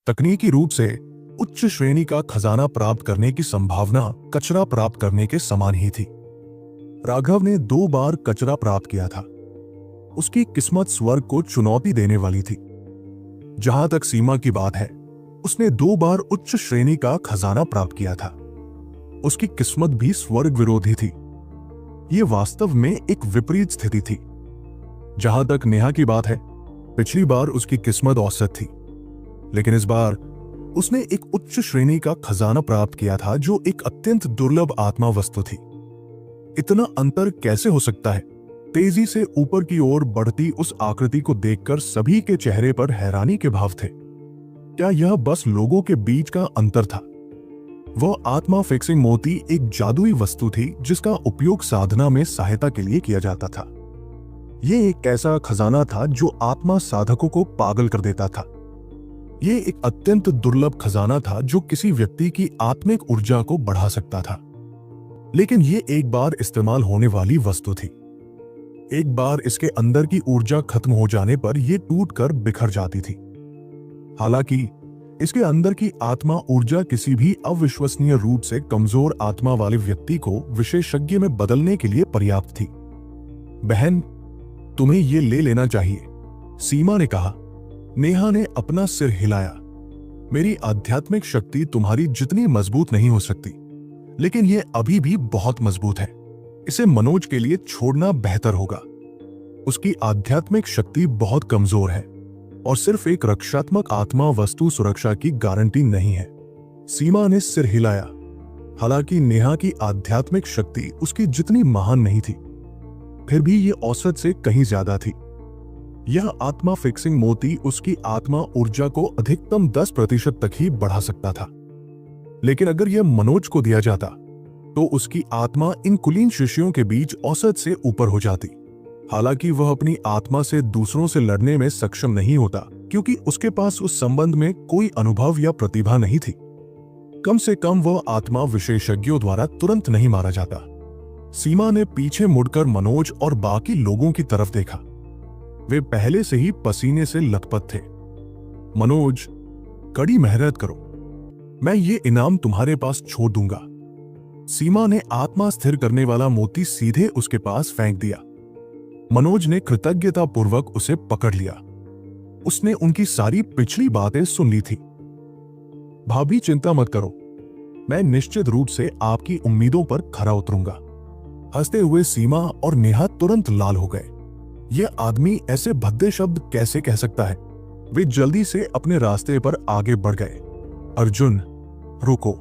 तकनीकी रूप से उच्च श्रेणी का खजाना प्राप्त करने की संभावना कचरा प्राप्त करने के समान ही थी। राघव ने 2 बार कचरा प्राप्त किया था। उसकी किस्मत स्वर्ग को चुनौती देने वाली थी। जहां तक सीमा की बात है, उसने 2 बार उच्च श्रेणी का खजाना प्राप्त किया था। उसकी किस्मत भी स्वर्ग विरोधी थी। यह वास्तव में एक विपरीत स्थिति थी। जहां तक नेहा की बात है, पिछली बार उसकी किस्मत औसत थी, लेकिन इस बार उसने एक उच्च श्रेणी का खजाना प्राप्त किया था जो एक अत्यंत दुर्लभ आत्मा वस्तु थी। इतना अंतर कैसे हो सकता है? तेजी से ऊपर की ओर बढ़ती उस आकृति को देखकर सभी के चेहरे पर हैरानी के भाव थे। क्या यह बस लोगों के बीच का अंतर था? वह आत्मा फिक्सिंग मोती एक जादुई वस्तु थी जिसका उपयोग साधना में सहायता के लिए किया जाता था। यह एक ऐसा खजाना था जो आत्मा साधकों को पागल कर देता था। यह एक अत्यंत दुर्लभ खजाना था जो किसी व्यक्ति की आत्मिक ऊर्जा को बढ़ा सकता था। लेकिन यह एक बार इस्तेमाल होने वाली वस्तु थी। एक बार इसके अंदर की ऊर्जा खत्म हो जाने पर यह टूटकर बिखर जाती थी। हालांकि इसके अंदर की आत्मा ऊर्जा किसी भी अविश्वसनीय रूप से कमजोर आत्मा वाले व्यक्ति को विशेषज्ञ में बदलने के लिए पर्याप्त थी। बहन, तुम्हें यह ले लेना चाहिए, सीमा ने कहा। नेहा ने अपना सिर हिलाया। मेरी आध्यात्मिक शक्ति तुम्हारी जितनी मजबूत नहीं हो सकती, लेकिन यह अभी भी बहुत मजबूत है। इसे मनोज के लिए छोड़ना बेहतर होगा। उसकी आध्यात्मिक शक्ति बहुत कमजोर है और सिर्फ एक रक्षात्मक आत्मा वस्तु सुरक्षा की गारंटी नहीं है। सीमा ने सिर हिलाया। हालांकि नेहा की आध्यात्मिक शक्ति उसकी जितनी महान नहीं थी, फिर भी यह औसत से कहीं ज्यादा थी। यह आत्मा फिक्सिंग मोती उसकी आत्मा ऊर्जा को अधिकतम 10% तक ही बढ़ा सकता था। लेकिन अगर यह मनोज को दिया जाता तो उसकी आत्मा इन कुलीन शिष्यों के बीच औसत से ऊपर हो जाती। हालांकि वह अपनी आत्मा से दूसरों से लड़ने में सक्षम नहीं होता, क्योंकि उसके पास उस संबंध में कोई अनुभव या प्रतिभा नहीं थी। कम से कम वह आत्मा विशेषज्ञों द्वारा तुरंत नहीं मारा जाता। सीमा ने पीछे मुड़कर मनोज और बाकी लोगों की तरफ देखा। वे पहले से ही पसीने से लथपथ थे। मनोज, कड़ी मेहनत करो, मैं ये इनाम तुम्हारे पास छोड़ दूंगा। सीमा ने आत्मा स्थिर करने वाला मोती सीधे उसके पास फेंक दिया। मनोज ने कृतज्ञतापूर्वक उसे पकड़ लिया। उसने उनकी सारी पिछली बातें सुन ली थी। भाभी, चिंता मत करो, मैं निश्चित रूप से आपकी उम्मीदों पर खरा उतरूंगा। हंसते हुए सीमा और नेहा तुरंत लाल हो गए। यह आदमी ऐसे भद्दे शब्द कैसे कह सकता है? वे जल्दी से अपने रास्ते पर आगे बढ़ गए। अर्जुन, रुको,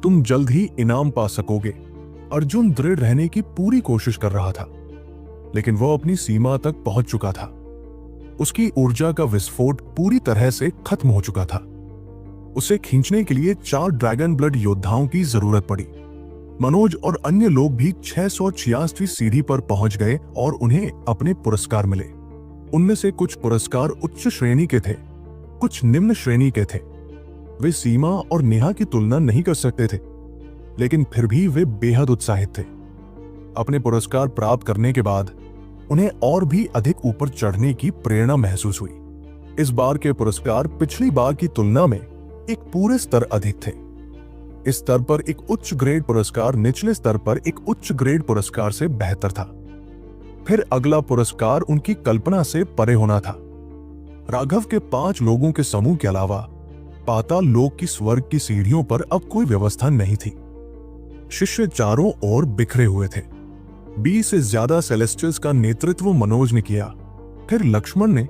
तुम जल्द ही इनाम पा सकोगे। अर्जुन दृढ़ रहने की पूरी कोशिश कर रहा था, लेकिन वह अपनी सीमा तक पहुंच चुका था। उसकी ऊर्जा का विस्फोट पूरी तरह से खत्म हो चुका था। उसे खींचने के लिए 4 ड्रैगन ब्लड योद्धाओं की जरूरत पड़ी। मनोज और अन्य लोग भी 686वीं सीढ़ी पर पहुंच गए और उन्हें अपने पुरस्कार मिले। उनमें से कुछ पुरस्कार उच्च श्रेणी के थे, कुछ निम्न श्रेणी के थे। वे सीमा और नेहा की तुलना नहीं कर सकते थे, लेकिन फिर भी वे बेहद उत्साहित थे। अपने पुरस्कार प्राप्त करने के बाद उन्हें और भी अधिक ऊपर चढ़ने की प्रेरणा महसूस हुई। इस बार के पुरस्कार पिछली बार की तुलना में एक पूरे स्तर अधिक थे। इस स्तर पर एक उच्च ग्रेड पुरस्कार निचले स्तर पर एक उच्च ग्रेड पुरस्कार से बेहतर था। फिर अगला पुरस्कार उनकी कल्पना से परे होना था। राघव के 5 लोगों के समूह के अलावा पाताल लोक की स्वर्ग की सीढ़ियों पर अब कोई व्यवस्था नहीं थी। शिष्य चारों ओर बिखरे हुए थे। 20 से ज्यादा सेलेस्टियल्स का नेतृत्व मनोज ने किया, फिर लक्ष्मण ने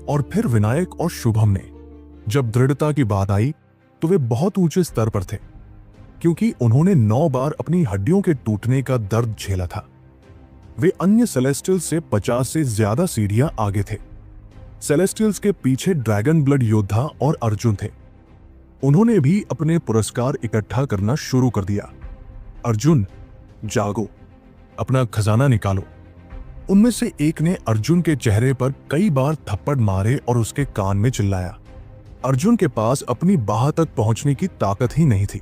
और फिर विनायक और शुभम ने। जब दृढ़ता की बात आई तो वे बहुत ऊंचे स्तर पर थे, क्योंकि उन्होंने 9 बार अपनी हड्डियों के टूटने का दर्द झेला था। वे अन्य सेलेस्टियल्स से 50 से ज्यादा सीढ़ियां आगे थे। सेलेस्टियल्स के पीछे ड्रैगन ब्लड योद्धा और अर्जुन थे। उन्होंने भी अपने पुरस्कार इकट्ठा करना शुरू कर दिया। अर्जुन, जागो, अपना खजाना निकालो। उनमें से एक ने अर्जुन के चेहरे पर कई बार थप्पड़ मारे और उसके कान में चिल्लाया। अर्जुन के पास अपनी बाह तक पहुंचने की ताकत ही नहीं थी।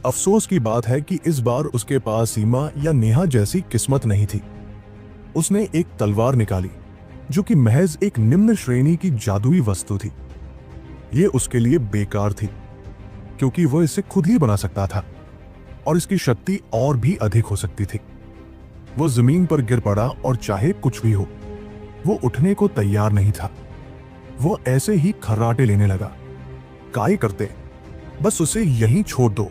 अफसोस की बात है कि इस बार उसके पास सीमा या नेहा जैसी किस्मत नहीं थी। उसने एक तलवार निकाली, जो कि महज एक निम्न श्रेणी की जादुई वस्तु थी। ये उसके लिए बेकार थी, क्योंकि वह इसे खुद ही बना सकता था और इसकी शक्ति और भी अधिक हो सकती थी। वो जमीन पर गिर पड़ा और चाहे कुछ भी हो, वो उठने को तैयार नहीं था। वो ऐसे ही खर्राटे लेने लगा। काय करते, बस उसे यहीं छोड़ दो,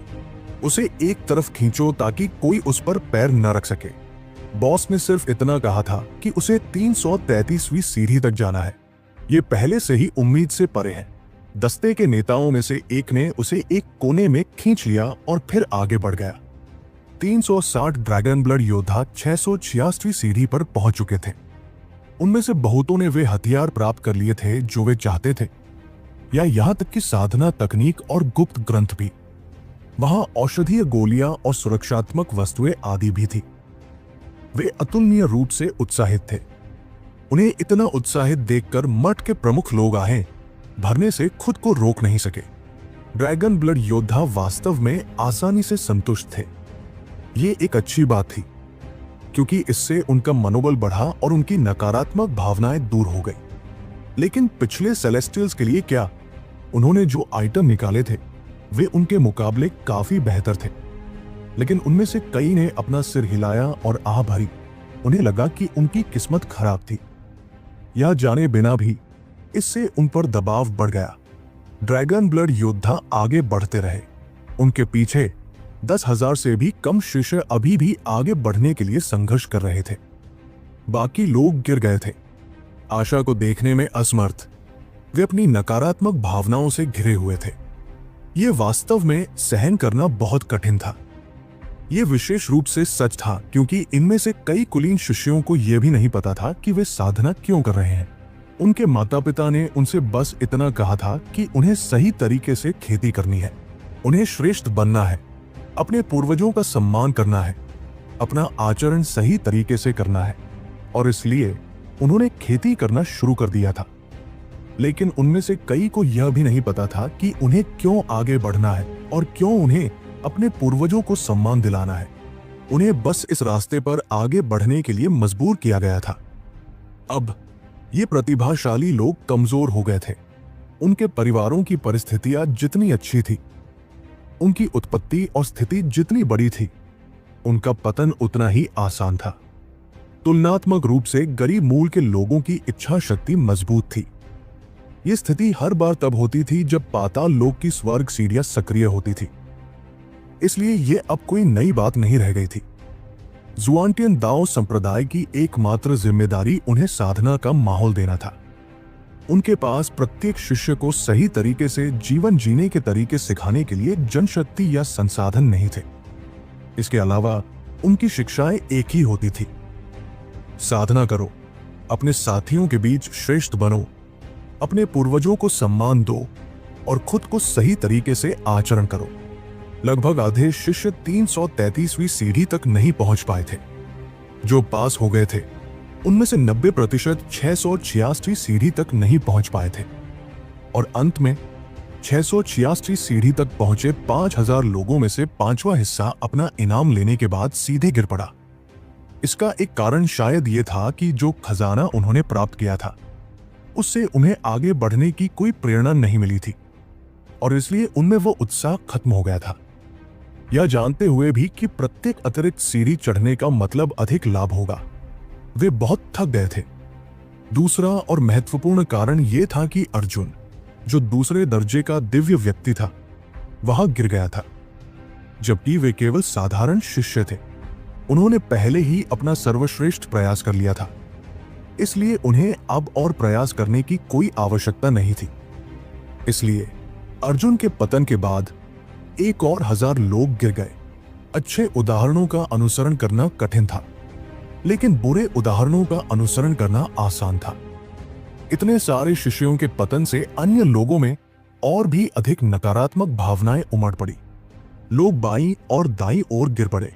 उसे एक तरफ खींचो ताकि कोई उस पर पैर न रख सके। बॉस ने सिर्फ इतना कहा था कि उसे 333वीं सीढ़ी तक जाना है। ये पहले से ही उम्मीद से परे है। दस्ते के नेताओं में से एक ने उसे एक कोने में खींच लिया और फिर आगे बढ़ गया। 360 ड्रैगन ब्लड योद्धा 686वीं सीढ़ी पर पहुंच चुके थे। उनमें से बहुतों ने वे हथियार प्राप्त कर लिए थे जो वे चाहते थे, या यहां तक कि साधना तकनीक और गुप्त ग्रंथ भी। वहां औषधीय गोलियां और सुरक्षात्मक वस्तुएं आदि भी थी। वे अतुलनीय रूप से उत्साहित थे। उन्हें इतना उत्साहित देखकर मठ के प्रमुख लोग आहें भरने से खुद को रोक नहीं सके। ड्रैगन ब्लड योद्धा वास्तव में आसानी से संतुष्ट थे। ये एक अच्छी बात थी, क्योंकि इससे उनका मनोबल बढ़ा और उनकी नकारात्मक भावनाएं दूर हो गई। लेकिन पिछले सेलेस्टियल्स के लिए क्या? उन्होंने जो आइटम निकाले थे वे उनके मुकाबले काफी बेहतर थे, लेकिन उनमें से कई ने अपना सिर हिलाया और आह भरी। उन्हें लगा कि उनकी किस्मत खराब थी। यह जाने बिना भी इससे उन पर दबाव बढ़ गया। ड्रैगन ब्लड योद्धा आगे बढ़ते रहे। उनके पीछे 10,000 से भी कम शिष्य अभी भी आगे बढ़ने के लिए संघर्ष कर रहे थे। बाकी लोग गिर गए थे, आशा को देखने में असमर्थ। वे अपनी नकारात्मक भावनाओं से घिरे हुए थे। ये वास्तव में सहन करना बहुत कठिन था। ये विशेष रूप से सच था क्योंकि इनमें से कई कुलीन शिष्यों को यह भी नहीं पता था कि वे साधना क्यों कर रहे हैं। उनके माता पिता ने उनसे बस इतना कहा था कि उन्हें सही तरीके से खेती करनी है, उन्हें श्रेष्ठ बनना है, अपने पूर्वजों का सम्मान करना है, अपना आचरण सही तरीके से करना है, और इसलिए उन्होंने खेती करना शुरू कर दिया था। लेकिन उनमें से कई को यह भी नहीं पता था कि उन्हें क्यों आगे बढ़ना है और क्यों उन्हें अपने पूर्वजों को सम्मान दिलाना है। उन्हें बस इस रास्ते पर आगे बढ़ने के लिए मजबूर किया गया था। अब ये प्रतिभाशाली लोग कमजोर हो गए थे। उनके परिवारों की परिस्थितियां जितनी अच्छी थी, उनकी उत्पत्ति और स्थिति जितनी बड़ी थी, उनका पतन उतना ही आसान था। तुलनात्मक रूप से गरीब मूल के लोगों की इच्छा शक्ति मजबूत थी। यह स्थिति हर बार तब होती थी जब पाताल लोक की स्वर्ग सीढ़ियां सक्रिय होती थी, इसलिए यह अब कोई नई बात नहीं रह गई थी। जुआनटियन दाओ संप्रदाय की एकमात्र जिम्मेदारी उन्हें साधना का माहौल देना था। उनके पास प्रत्येक शिष्य को सही तरीके से जीवन जीने के तरीके सिखाने के लिए जनशक्ति या संसाधन नहीं थे। इसके अलावा उनकी शिक्षाएं एक ही होती थी: साधना करो, अपने साथियों के बीच श्रेष्ठ बनो, अपने पूर्वजों को सम्मान दो और खुद को सही तरीके से आचरण करो। लगभग आधे शिष्य 333वीं सीढ़ी तक नहीं पहुंच पाए थे। जो पास हो गए थे उनमें से 90% 686वीं सीढ़ी तक नहीं पहुंच पाए थे, और अंत में 686वीं सीढ़ी तक पहुंचे 5,000 लोगों में से पांचवा हिस्सा अपना इनाम लेने के बाद सीधे गिर पड़ा। इसका एक कारण शायद ये था कि जो खजाना उन्होंने प्राप्त किया था उससे उन्हें आगे बढ़ने की कोई प्रेरणा नहीं मिली थी, और इसलिए उनमें वो उत्साह खत्म हो गया था। यह जानते हुए भी कि प्रत्येक अतिरिक्त सीढ़ी चढ़ने का मतलब अधिक लाभ होगा, वे बहुत थक गए थे। दूसरा और महत्वपूर्ण कारण यह था कि अर्जुन, जो दूसरे दर्जे का दिव्य व्यक्ति था, वहां गिर गया था, जबकि वे केवल साधारण शिष्य थे। उन्होंने पहले ही अपना सर्वश्रेष्ठ प्रयास कर लिया था, इसलिए उन्हें अब और प्रयास करने की कोई आवश्यकता नहीं थी। इसलिए अर्जुन के पतन के बाद एक और 1,000 लोग गिर गए। अच्छे उदाहरणों का अनुसरण करना कठिन था, लेकिन बुरे उदाहरणों का अनुसरण करना आसान था। इतने सारे शिष्यों के पतन से अन्य लोगों में और भी अधिक नकारात्मक भावनाएं उमड़ पड़ी। लोग बाईं और दाईं ओर गिर पड़े।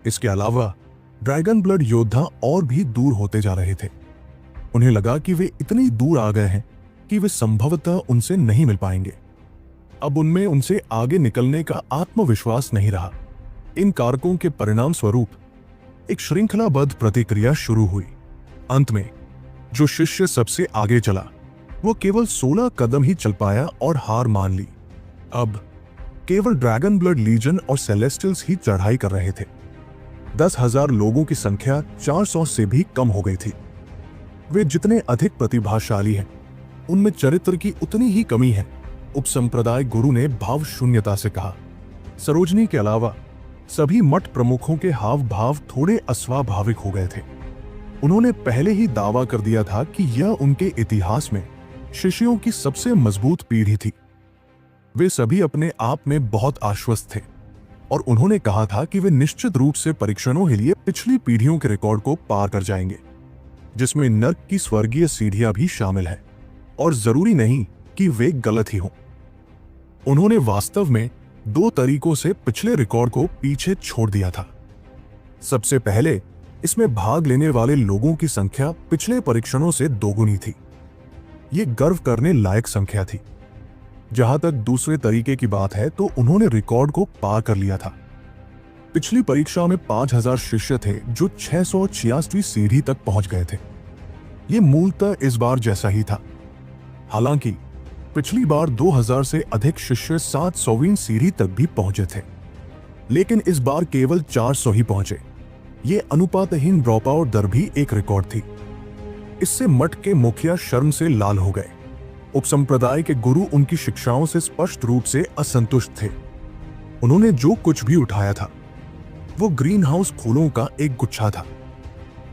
इसके अलावा ड्रैगन ब्लड योद्धा और भी दूर होते जा रहे थे। उन्हें लगा कि वे इतनी दूर आ गए हैं कि वे संभवतः उनसे नहीं मिल पाएंगे। अब उनमें उनसे आगे निकलने का आत्मविश्वास नहीं रहा। इन कारकों के परिणाम स्वरूप एक श्रृंखलाबद्ध प्रतिक्रिया शुरू हुई। अंत में जो शिष्य सबसे आगे चला वो केवल 16 कदम ही चल पाया और हार मान ली। अब केवल ड्रैगन ब्लड लीजन और सेलेस्टियल्स ही चढ़ाई कर रहे थे। 10,000 लोगों की संख्या 400 से भी कम हो गई थी। वे जितने अधिक प्रतिभाशाली हैं, उनमें चरित्र की उतनी ही कमी है, उपसंप्रदाय गुरु ने भाव शून्यता से कहा। सरोजनी के अलावा सभी मठ प्रमुखों के हाव भाव थोड़े अस्वाभाविक हो गए थे। उन्होंने पहले ही दावा कर दिया था कि यह उनके इतिहास में शिष्यों की सबसे मजबूत पीढ़ी थी। वे सभी अपने आप में बहुत आश्वस्त थे और उन्होंने कहा था कि वे निश्चित रूप से परीक्षणों के लिए पिछली पीढ़ियों के रिकॉर्ड को पार कर जाएंगे, जिसमें नर्क की स्वर्गीय सीढ़ियां भी शामिल है, और जरूरी नहीं कि वे गलत ही हों। उन्होंने वास्तव में 2 तरीकों से पिछले रिकॉर्ड को पीछे छोड़ दिया था। सबसे पहले, इसमें भाग लेने वाले लोगों की संख्या पिछले परीक्षणों से दोगुनी थी। ये गर्व करने लायक संख्या थी। जहां तक दूसरे तरीके की बात है, तो उन्होंने रिकॉर्ड को पार कर लिया था। पिछली परीक्षा में 5,000 शिष्य थे जो 686वीं सीढ़ी तक पहुंच गए थे। ये मूलतः इस बार जैसा ही था। हालांकि पिछली बार 2,000 से अधिक शिष्य 700वीं सीढ़ी तक भी पहुंचे थे, लेकिन इस बार केवल 400 ही पहुंचे। ये अनुपातहीन ड्रॉप आउट दर भी एक रिकॉर्ड थी। इससे मठ के मुखिया शर्म से लाल हो गए। उपसंप्रदाय के गुरु उनकी शिक्षाओं से स्पष्ट रूप से असंतुष्ट थे। उन्होंने जो कुछ भी उठाया था वो ग्रीन हाउस फूलों का एक गुच्छा था,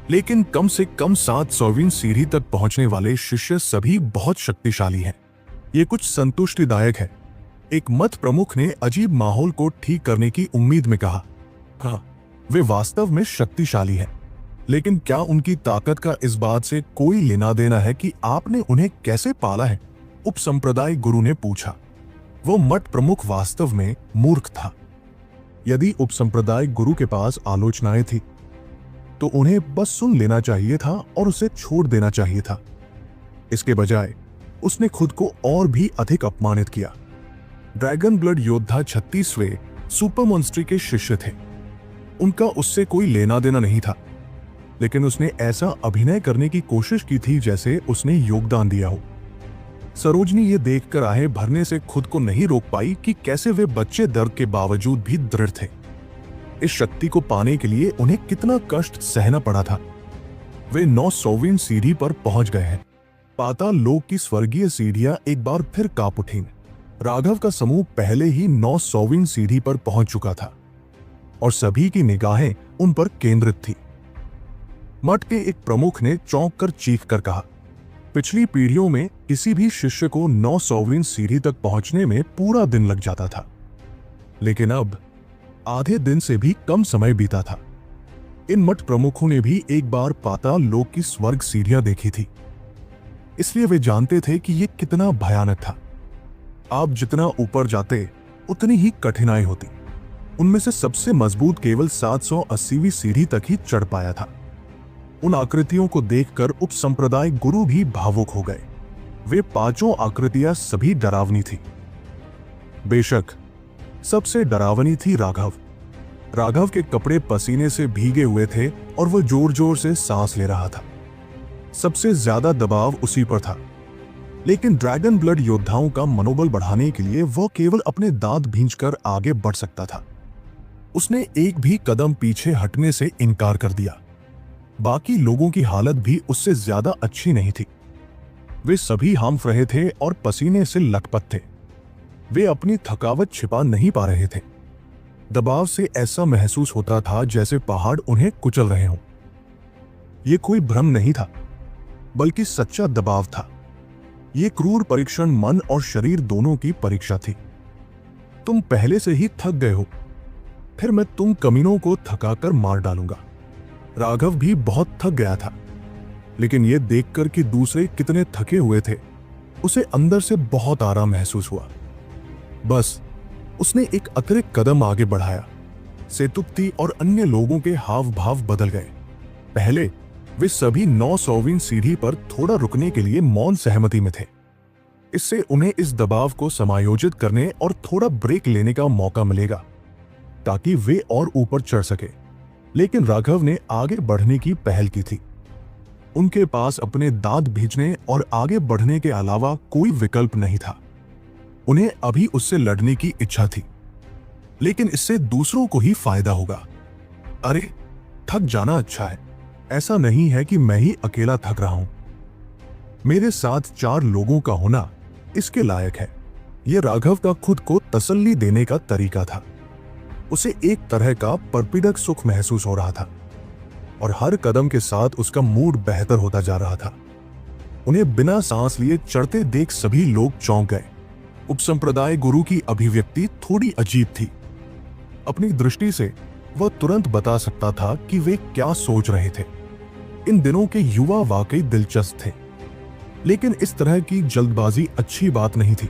लेकिन कम से कम 700वीं सीढ़ी तक पहुंचने वाले शिष्य सभी बहुत शक्तिशाली हैं। ये कुछ संतुष्टिदायक है। एक मत प्रमुख ने अजीब माहौल को ठीक करने की उम्मीद में कहा, हाँ, वे वास्तव में शक्तिशाली हैं, लेकिन क्या उनकी ताकत का इस बात से कोई लेना देना है कि आपने उन्हें कैसे पाला है? उपसंप्रदाय गुरु ने पूछा। वो मठ प्रमुख वास्तव में मूर्ख था। यदि उपसंप्रदाय गुरु के पास आलोचनाएं थी, तो उन्हें बस सुन लेना चाहिए था और उसे छोड़ देना चाहिए था। इसके बजाय उसने खुद को और भी अधिक अपमानित किया। ड्रैगन ब्लड योद्धा 36वें सुपर मॉन्स्ट्री के शिष्य थे। उनका उससे कोई लेना देना नहीं था, लेकिन उसने ऐसा अभिनय करने की कोशिश की थी जैसे उसने योगदान दिया हो। सरोजनी ये देखकर आहें भरने से खुद को नहीं रोक पाई कि कैसे वे बच्चे दर्द के बावजूद भी दृढ़ थे। इस शक्ति को पाने के लिए उन्हें कितना कष्ट सहना पड़ा था। वे 900वीं सीढ़ी पर पहुंच गए हैं। पाताल लोक की स्वर्गीय सीढ़ियां एक बार फिर कांप उठीं। राघव का समूह पहले ही 900वीं सीढ़ी पर पहुंच चुका था और सभी की निगाहें उन पर केंद्रित थी। मठ के एक प्रमुख ने चौंक कर चीख कर कहा, पिछली पीढ़ियों में किसी भी शिष्य को 900वीं सीढ़ी तक पहुंचने में पूरा दिन लग जाता था, लेकिन अब आधे दिन से भी कम समय बीता था। इन मठ प्रमुखों ने भी एक बार पाताल लोक की स्वर्ग सीढ़ियां देखी थी, इसलिए वे जानते थे कि यह कितना भयानक था। आप जितना ऊपर जाते उतनी ही कठिनाई होती। उनमें से सबसे मजबूत केवल 780वीं सीढ़ी तक ही चढ़ पाया था। उन आकृतियों को देखकर उपसंप्रदाय गुरु भी भावुक हो गए। वे 5 आकृतियां सभी डरावनी थी। बेशक सबसे डरावनी थी राघव। राघव के कपड़े पसीने से भीगे हुए थे और वह जोर जोर से सांस ले रहा था। सबसे ज्यादा दबाव उसी पर था, लेकिन ड्रैगन ब्लड योद्धाओं का मनोबल बढ़ाने के लिए वह केवल अपने दांत भींचकर आगे बढ़ सकता था। उसने एक भी कदम पीछे हटने से इनकार कर दिया। बाकी लोगों की हालत भी उससे ज्यादा अच्छी नहीं थी। वे सभी हांफ रहे थे और पसीने से लथपथ थे। वे अपनी थकावट छिपा नहीं पा रहे थे। दबाव से ऐसा महसूस होता था जैसे पहाड़ उन्हें कुचल रहे हों। यह कोई भ्रम नहीं था, बल्कि सच्चा दबाव था। यह क्रूर परीक्षण मन और शरीर दोनों की परीक्षा थी। तुम पहले से ही थक गए हो, फिर मैं तुम कमीनों को थकाकर मार डालूंगा। राघव भी बहुत थक गया था, लेकिन यह देखकर कि दूसरे कितने थके हुए थे, उसे अंदर से बहुत आराम महसूस हुआ। बस उसने एक अतिरिक्त कदम आगे बढ़ाया। सेतुपति और अन्य लोगों के हाव भाव बदल गए। पहले वे सभी 900वीं सीढ़ी पर थोड़ा रुकने के लिए मौन सहमति में थे। इससे उन्हें इस दबाव को समायोजित करने और थोड़ा ब्रेक लेने का मौका मिलेगा ताकि वे और ऊपर चढ़ सके। लेकिन राघव ने आगे बढ़ने की पहल की थी। उनके पास अपने दांत भींचने और आगे बढ़ने के अलावा कोई विकल्प नहीं था। उन्हें अभी उससे लड़ने की इच्छा थी, लेकिन इससे दूसरों को ही फायदा होगा। अरे, थक जाना अच्छा है। ऐसा नहीं है कि मैं ही अकेला थक रहा हूं। मेरे साथ 4 लोगों का होना इसके लायक है। यह राघव का खुद को तसल्ली देने का तरीका था। उसे एक तरह का परपीड़क सुख महसूस हो रहा था और हर कदम के साथ उसका मूड बेहतर होता जा रहा था। उन्हें बिना सांस लिए चढ़ते देख सभी लोग चौंक गए। उपसंप्रदाय गुरु की अभिव्यक्ति थोड़ी अजीब थी। अपनी दृष्टि से वह तुरंत बता सकता था कि वे क्या सोच रहे थे। इन दिनों के युवा वाकई दिलचस्प थे, लेकिन इस तरह की जल्दबाजी अच्छी बात नहीं थी।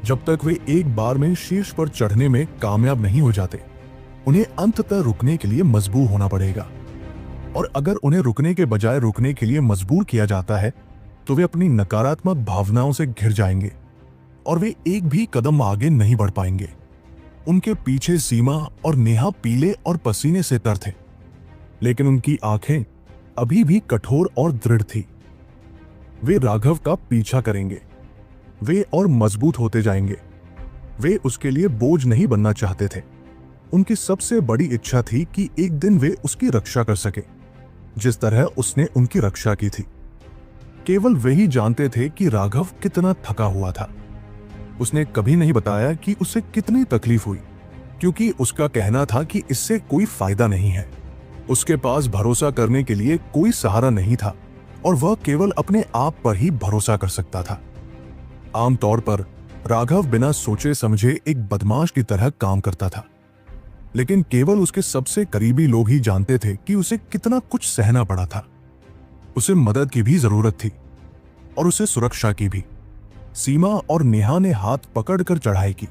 जब तक वे एक बार में शीर्ष पर चढ़ने में कामयाब नहीं हो जाते, उन्हें अंततः रुकने के लिए मजबूर होना पड़ेगा। और अगर उन्हें रुकने के बजाय रुकने के लिए मजबूर किया जाता है, तो वे अपनी नकारात्मक भावनाओं से घिर जाएंगे और वे एक भी कदम आगे नहीं बढ़ पाएंगे। उनके पीछे सीमा और नेहा पीले और पसीने से तर थे, लेकिन उनकी आंखें अभी भी कठोर और दृढ़ थी। वे राघव का पीछा करेंगे। वे और मजबूत होते जाएंगे। वे उसके लिए बोझ नहीं बनना चाहते थे। उनकी सबसे बड़ी इच्छा थी कि एक दिन वे उसकी रक्षा कर सके, जिस तरह उसने उनकी रक्षा की थी। केवल वे ही जानते थे कि राघव कितना थका हुआ था। उसने कभी नहीं बताया कि उसे कितनी तकलीफ हुई, क्योंकि उसका कहना था कि इससे कोई फायदा नहीं है। उसके पास भरोसा करने के लिए कोई सहारा नहीं था और वह केवल अपने आप पर ही भरोसा कर सकता था। आमतौर पर राघव बिना सोचे समझे एक बदमाश की तरह काम करता था, लेकिन केवल उसके सबसे करीबी लोग ही जानते थे कि उसे कितना कुछ सहना पड़ा था। उसे मदद की भी जरूरत थी और उसे सुरक्षा की भी। सीमा और नेहा ने हाथ पकड़कर चढ़ाई की।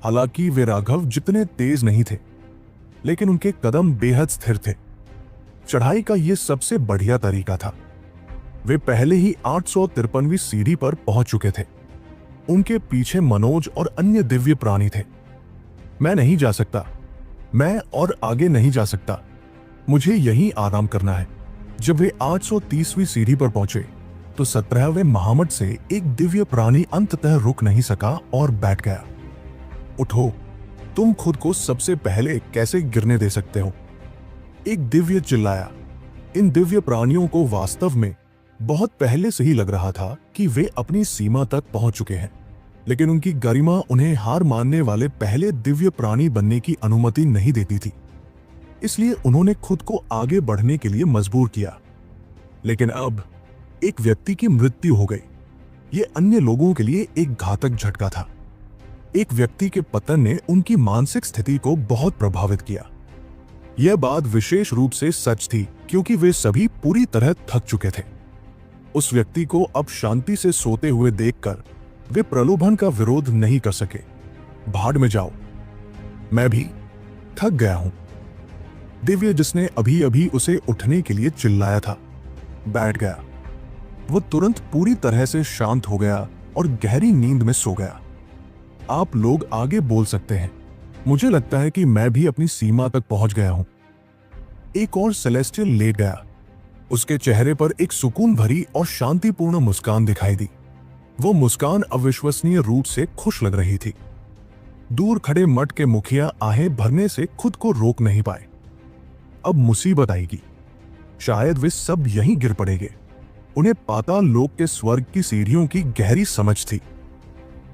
हालांकि वे राघव जितने तेज नहीं थे, लेकिन उनके कदम बेहद स्थिर थे। चढ़ाई का यह सबसे बढ़िया तरीका था। वे पहले ही 853वीं सीढ़ी पर पहुंच चुके थे। उनके पीछे मनोज और अन्य दिव्य प्राणी थे। मैं नहीं जा सकता, मैं और आगे नहीं जा सकता, मुझे यहीं आराम करना है। जब वे 830वीं सीढ़ी पर पहुंचे, तो 17वें महामठ से एक दिव्य प्राणी अंततः रुक नहीं सका और बैठ गया। उठो, तुम खुद को सबसे पहले कैसे गिरने दे सकते हो? एक दिव्य चिल्लाया। इन दिव्य प्राणियों को वास्तव में बहुत पहले से ही लग रहा था कि वे अपनी सीमा तक पहुंच चुके हैं, लेकिन उनकी गरिमा उन्हें हार मानने वाले पहले दिव्य प्राणी बनने की अनुमति नहीं देती थी। इसलिए उन्होंने खुद को आगे बढ़ने के लिए मजबूर किया। लेकिन अब एक व्यक्ति की मृत्यु हो गई। यह अन्य लोगों के लिए एक घातक झटका था। एक व्यक्ति के पतन ने उनकी मानसिक स्थिति को बहुत प्रभावित किया। यह बात विशेष रूप से सच थी क्योंकि वे सभी पूरी तरह थक चुके थे। उस व्यक्ति को अब शांति से सोते हुए देखकर वे प्रलोभन का विरोध नहीं कर सके। भाड़ में जाओ, मैं भी थक गया हूं। दिव्य, जिसने अभी अभी उसे उठने के लिए चिल्लाया था, बैठ गया। वो तुरंत पूरी तरह से शांत हो गया और गहरी नींद में सो गया। आप लोग आगे बोल सकते हैं। मुझे लगता है कि मैं भी अपनी सीमा तक पहुंच गया हूं। एक और सेलेस्टियल लेट गया। उसके चेहरे पर एक सुकून भरी और शांतिपूर्ण मुस्कान दिखाई दी। वो मुस्कान अविश्वसनीय रूप से खुश लग रही थी। दूर खड़े मठ के मुखिया आहें भरने से खुद को रोक नहीं पाए। अब मुसीबत आएगी। शायद वे सब यहीं गिर पड़ेंगे। उन्हें पाताल लोक के स्वर्ग की सीढ़ियों की गहरी समझ थी।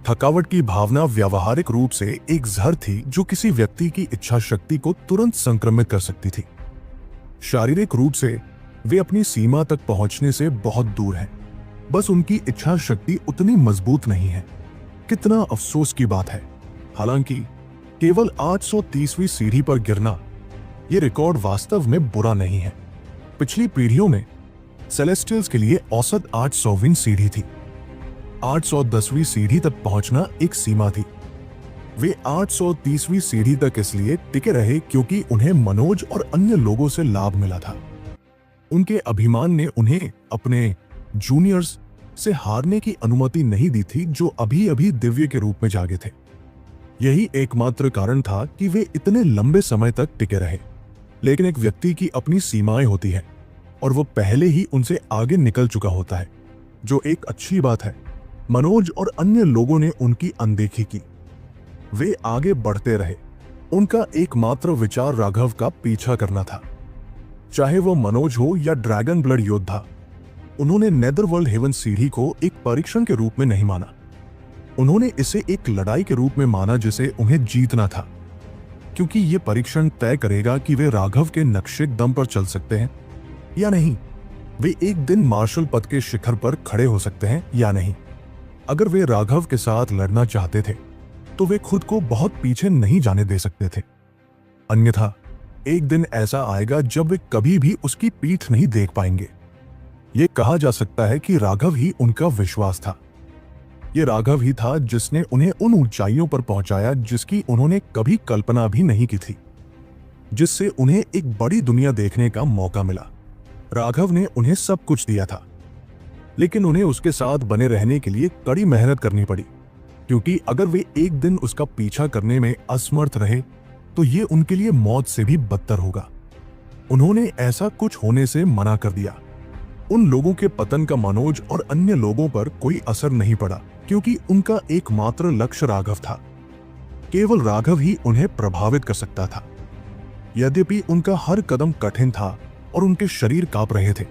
थकावट की भावना व्यावहारिक रूप से एक जहर थी जो किसी व्यक्ति की इच्छा शक्ति को तुरंत संक्रमित कर सकती थी। शारीरिक रूप से वे अपनी सीमा तक पहुंचने से बहुत दूर हैं, बस उनकी इच्छा शक्ति उतनी मजबूत नहीं है। कितना अफसोस की बात है। हालांकि केवल 830वीं सीढ़ी पर गिरना, यह रिकॉर्ड वास्तव में बुरा नहीं है। पिछली पीढ़ियों में सेलेस्टियल्स के लिए औसत 800वीं सीढ़ी थी। 810वीं सीढ़ी तक पहुंचना एक सीमा थी। वे 830वीं सीढ़ी तक इसलिए टिके रहे क्योंकि उन्हें मनोज और अन्य लोगों से लाभ मिला था। उनके अभिमान ने उन्हें अपने जूनियर्स से हारने की अनुमति नहीं दी थी, जो अभी अभी दिव्य के रूप में जागे थे। यही एकमात्र कारण था कि वे इतने लंबे समय तक टिके रहे। लेकिन एक व्यक्ति की अपनी सीमाएं होती हैं और वो पहले ही उनसे आगे निकल चुका होता है, जो एक अच्छी बात है। मनोज और अन्य लोगों ने उनकी अनदेखी की। वे आगे बढ़ते रहे। उनका एकमात्र विचार राघव का पीछा करना था, चाहे वो मनोज हो या ड्रैगन ब्लड योद्धा। उन्होंने नेदरवर्ल्ड हेवन सीढ़ी को एक परीक्षण के रूप में नहीं माना। उन्होंने इसे एक लड़ाई के रूप में माना जिसे उन्हें जीतना था, क्योंकि ये परीक्षण तय करेगा कि वे राघव के नक्शे दम पर चल सकते हैं या नहीं। वे एक दिन मार्शल पद के शिखर पर खड़े हो सकते हैं या नहीं। अगर वे राघव के साथ लड़ना चाहते थे तो वे खुद को बहुत पीछे नहीं जाने दे सकते थे, अन्यथा एक दिन ऐसा आएगा जब वे कभी भी उसकी पीठ नहीं देख पाएंगे। ये कहा जा सकता है कि राघव ही उनका विश्वास था। ये राघव ही था जिसने उन्हें उन ऊंचाइयों पर पहुंचाया जिसकी उन्होंने कभी कल्पना भी नहीं की थी, जिससे उन्हें एक बड़ी दुनिया देखने का मौका मिला। राघव ने उन्हें सब कुछ दिया था, लेकिन उन्हें उसके साथ बने रहने के लिए कड़ी मेहनत करनी पड़ी, क्योंकि अगर वे एक दिन उसका पीछा करने में असमर्थ रहे तो ये उनके लिए मौत से भी बदतर होगा। उन्होंने ऐसा कुछ होने से मना कर दिया। उन लोगों के पतन का मनोज और अन्य लोगों पर कोई असर नहीं पड़ा, क्योंकि उनका एकमात्र लक्ष्य राघव था। केवल राघव ही उन्हें प्रभावित कर सकता था। यद्यपि उनका हर कदम कठिन था और उनके शरीर कांप रहे थे,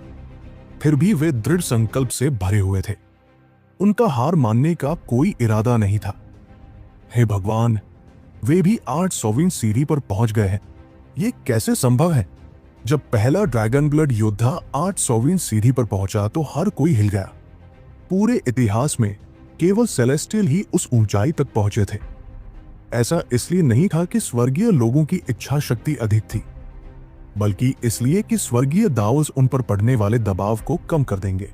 फिर भी वे दृढ़ संकल्प से भरे हुए थे। उनका हार मानने का कोई इरादा नहीं था। हे भगवान, वे भी 800वीं सीढ़ी पर पहुंच गए हैं। ये कैसे संभव है? जब पहला ड्रैगन ब्लड योद्धा 800वीं सीढ़ी पर पहुंचा तो हर कोई हिल गया। पूरे इतिहास में केवल सेलेस्टियल ही उस ऊंचाई तक पहुंचे थे। ऐसा इसलिए नहीं था कि स्वर्गीय लोगों की इच्छा शक्ति अधिक थी, बल्कि इसलिए कि स्वर्गीय दाउस उन पर पड़ने वाले दबाव को कम कर देंगे।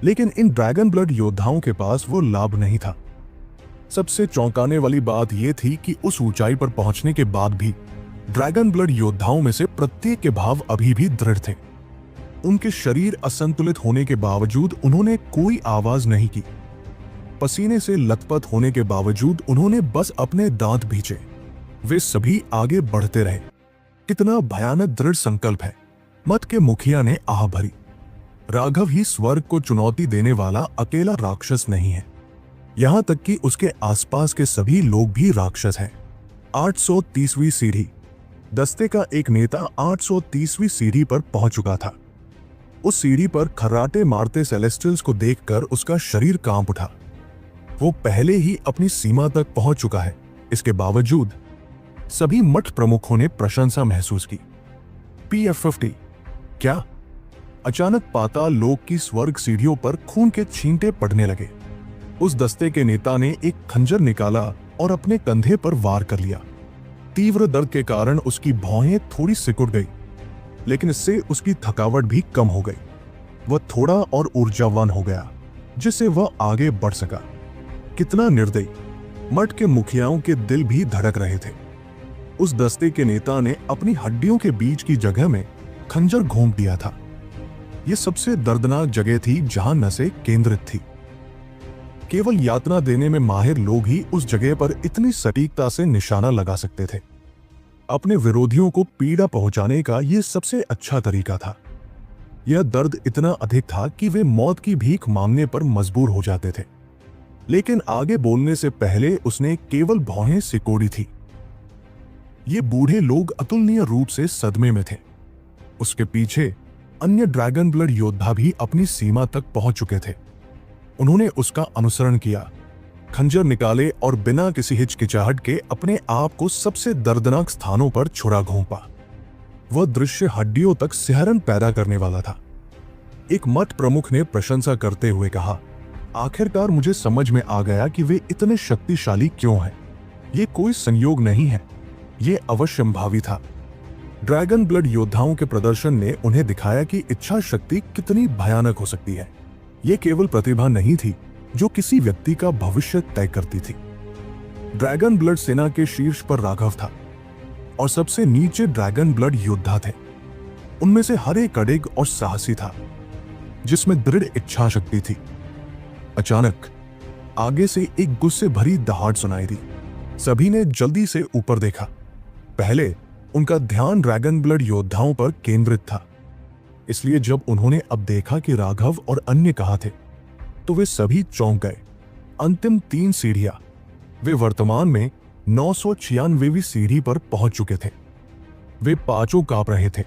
लेकिन इन ड्रैगन ब्लड योद्धाओं के पास वो लाभ नहीं था। सबसे चौंकाने वाली बात यह थी कि उस ऊंचाई पर पहुंचने के बाद भी ड्रैगन ब्लड योद्धाओं में से प्रत्येक के भाव अभी भी दृढ़ थे। उनके शरीर असंतुलित होने के बावजूद उन्होंने कोई आवाज नहीं की। पसीने से लथपथ होने के बावजूद उन्होंने बस अपने दांत भींचे। वे सभी आगे बढ़ते रहे। कितना भयानक दृढ़ संकल्प है। मत के मुखिया ने आह भरी। राघव ही स्वर्ग को चुनौती देने वाला अकेला राक्षस नहीं है, यहां तक कि उसके आसपास के सभी लोग भी राक्षस हैं। 830वीं सीढ़ी। दस्ते का एक नेता 830वीं सीढ़ी पर पहुंच चुका था। उस सीढ़ी पर खर्राटे मारते सेलेस्टियल्स को देखकर उसका शरीर कांप उठा। वो पहले ही अपनी सीमा तक पहुंच चुका है। इसके बावजूद सभी मठ प्रमुखों ने प्रशंसा महसूस की। PF50 क्या? अचानक पाताल लोक की स्वर्ग सीढ़ियों पर खून के छींटे पड़ने लगे। उस दस्ते के नेता ने एक खंजर निकाला और अपने कंधे पर वार कर लिया। तीव्र दर्द के कारण उसकी भौहें थोड़ी सिकुड़ गई, लेकिन इससे उसकी थकावट भी कम हो गई। वह थोड़ा और ऊर्जावान हो गया, जिससे वह आगे बढ़ सका। कितना निर्दयी! मठ के मुखियाओं के दिल भी धड़क रहे थे। उस दस्ते के नेता ने अपनी हड्डियों के बीच की जगह में खंजर घोंप दिया था। यह सबसे दर्दनाक जगह थी जहां नसें केंद्रित थी। केवल यातना देने में माहिर लोग ही उस जगह पर इतनी सटीकता से निशाना लगा सकते थे। अपने विरोधियों को पीड़ा पहुंचाने का यह सबसे अच्छा तरीका था। यह दर्द इतना अधिक था कि वे मौत की भीख मांगने पर मजबूर हो जाते थे। लेकिन आगे बोलने से पहले उसने केवल भौहें सिकोड़ी थी। ये बूढ़े लोग अतुलनीय रूप से सदमे में थे। उसके पीछे अन्य ड्रैगन ब्लड योद्धा भी अपनी सीमा तक पहुंच चुके थे। उन्होंने उसका अनुसरण किया, खंजर निकाले और बिना किसी हिचकिचाहट के अपने आप को सबसे दर्दनाक स्थानों पर छुरा घोंपा। वह दृश्य हड्डियों तक सिहरन पैदा करने वाला था। एक मठ प्रमुख ने प्रशंसा करते हुए कहा, आखिरकार मुझे समझ में आ गया कि वे इतने शक्तिशाली क्यों हैं। ये कोई संयोग नहीं है, ये अवश्यंभावी था। ड्रैगन ब्लड योद्धाओं के प्रदर्शन ने उन्हें दिखाया कि इच्छा शक्ति कितनी भयानक हो सकती है। ये केवल प्रतिभा नहीं थी जो किसी व्यक्ति का भविष्य तय करती थी। ड्रैगन ब्लड सेना के शीर्ष पर राघव था और सबसे नीचे ड्रैगन ब्लड योद्धा थे। उनमें से हर एक अडिग और साहसी था, जिसमें दृढ़ इच्छा शक्ति थी। अचानक आगे से एक गुस्से भरी दहाड़ सुनाई दी। सभी ने जल्दी से ऊपर देखा। पहले उनका ध्यान ड्रैगन ब्लड योद्धाओं पर केंद्रित था। इसलिए जब उन्होंने अब देखा कि राघव और अन्य कहाँ थे तो वे सभी चौंक गए। अंतिम 3 सीढ़ियां, वे वर्तमान में 996वीं सीढ़ी पर पहुंच चुके थे। वे पांचों कांप रहे थे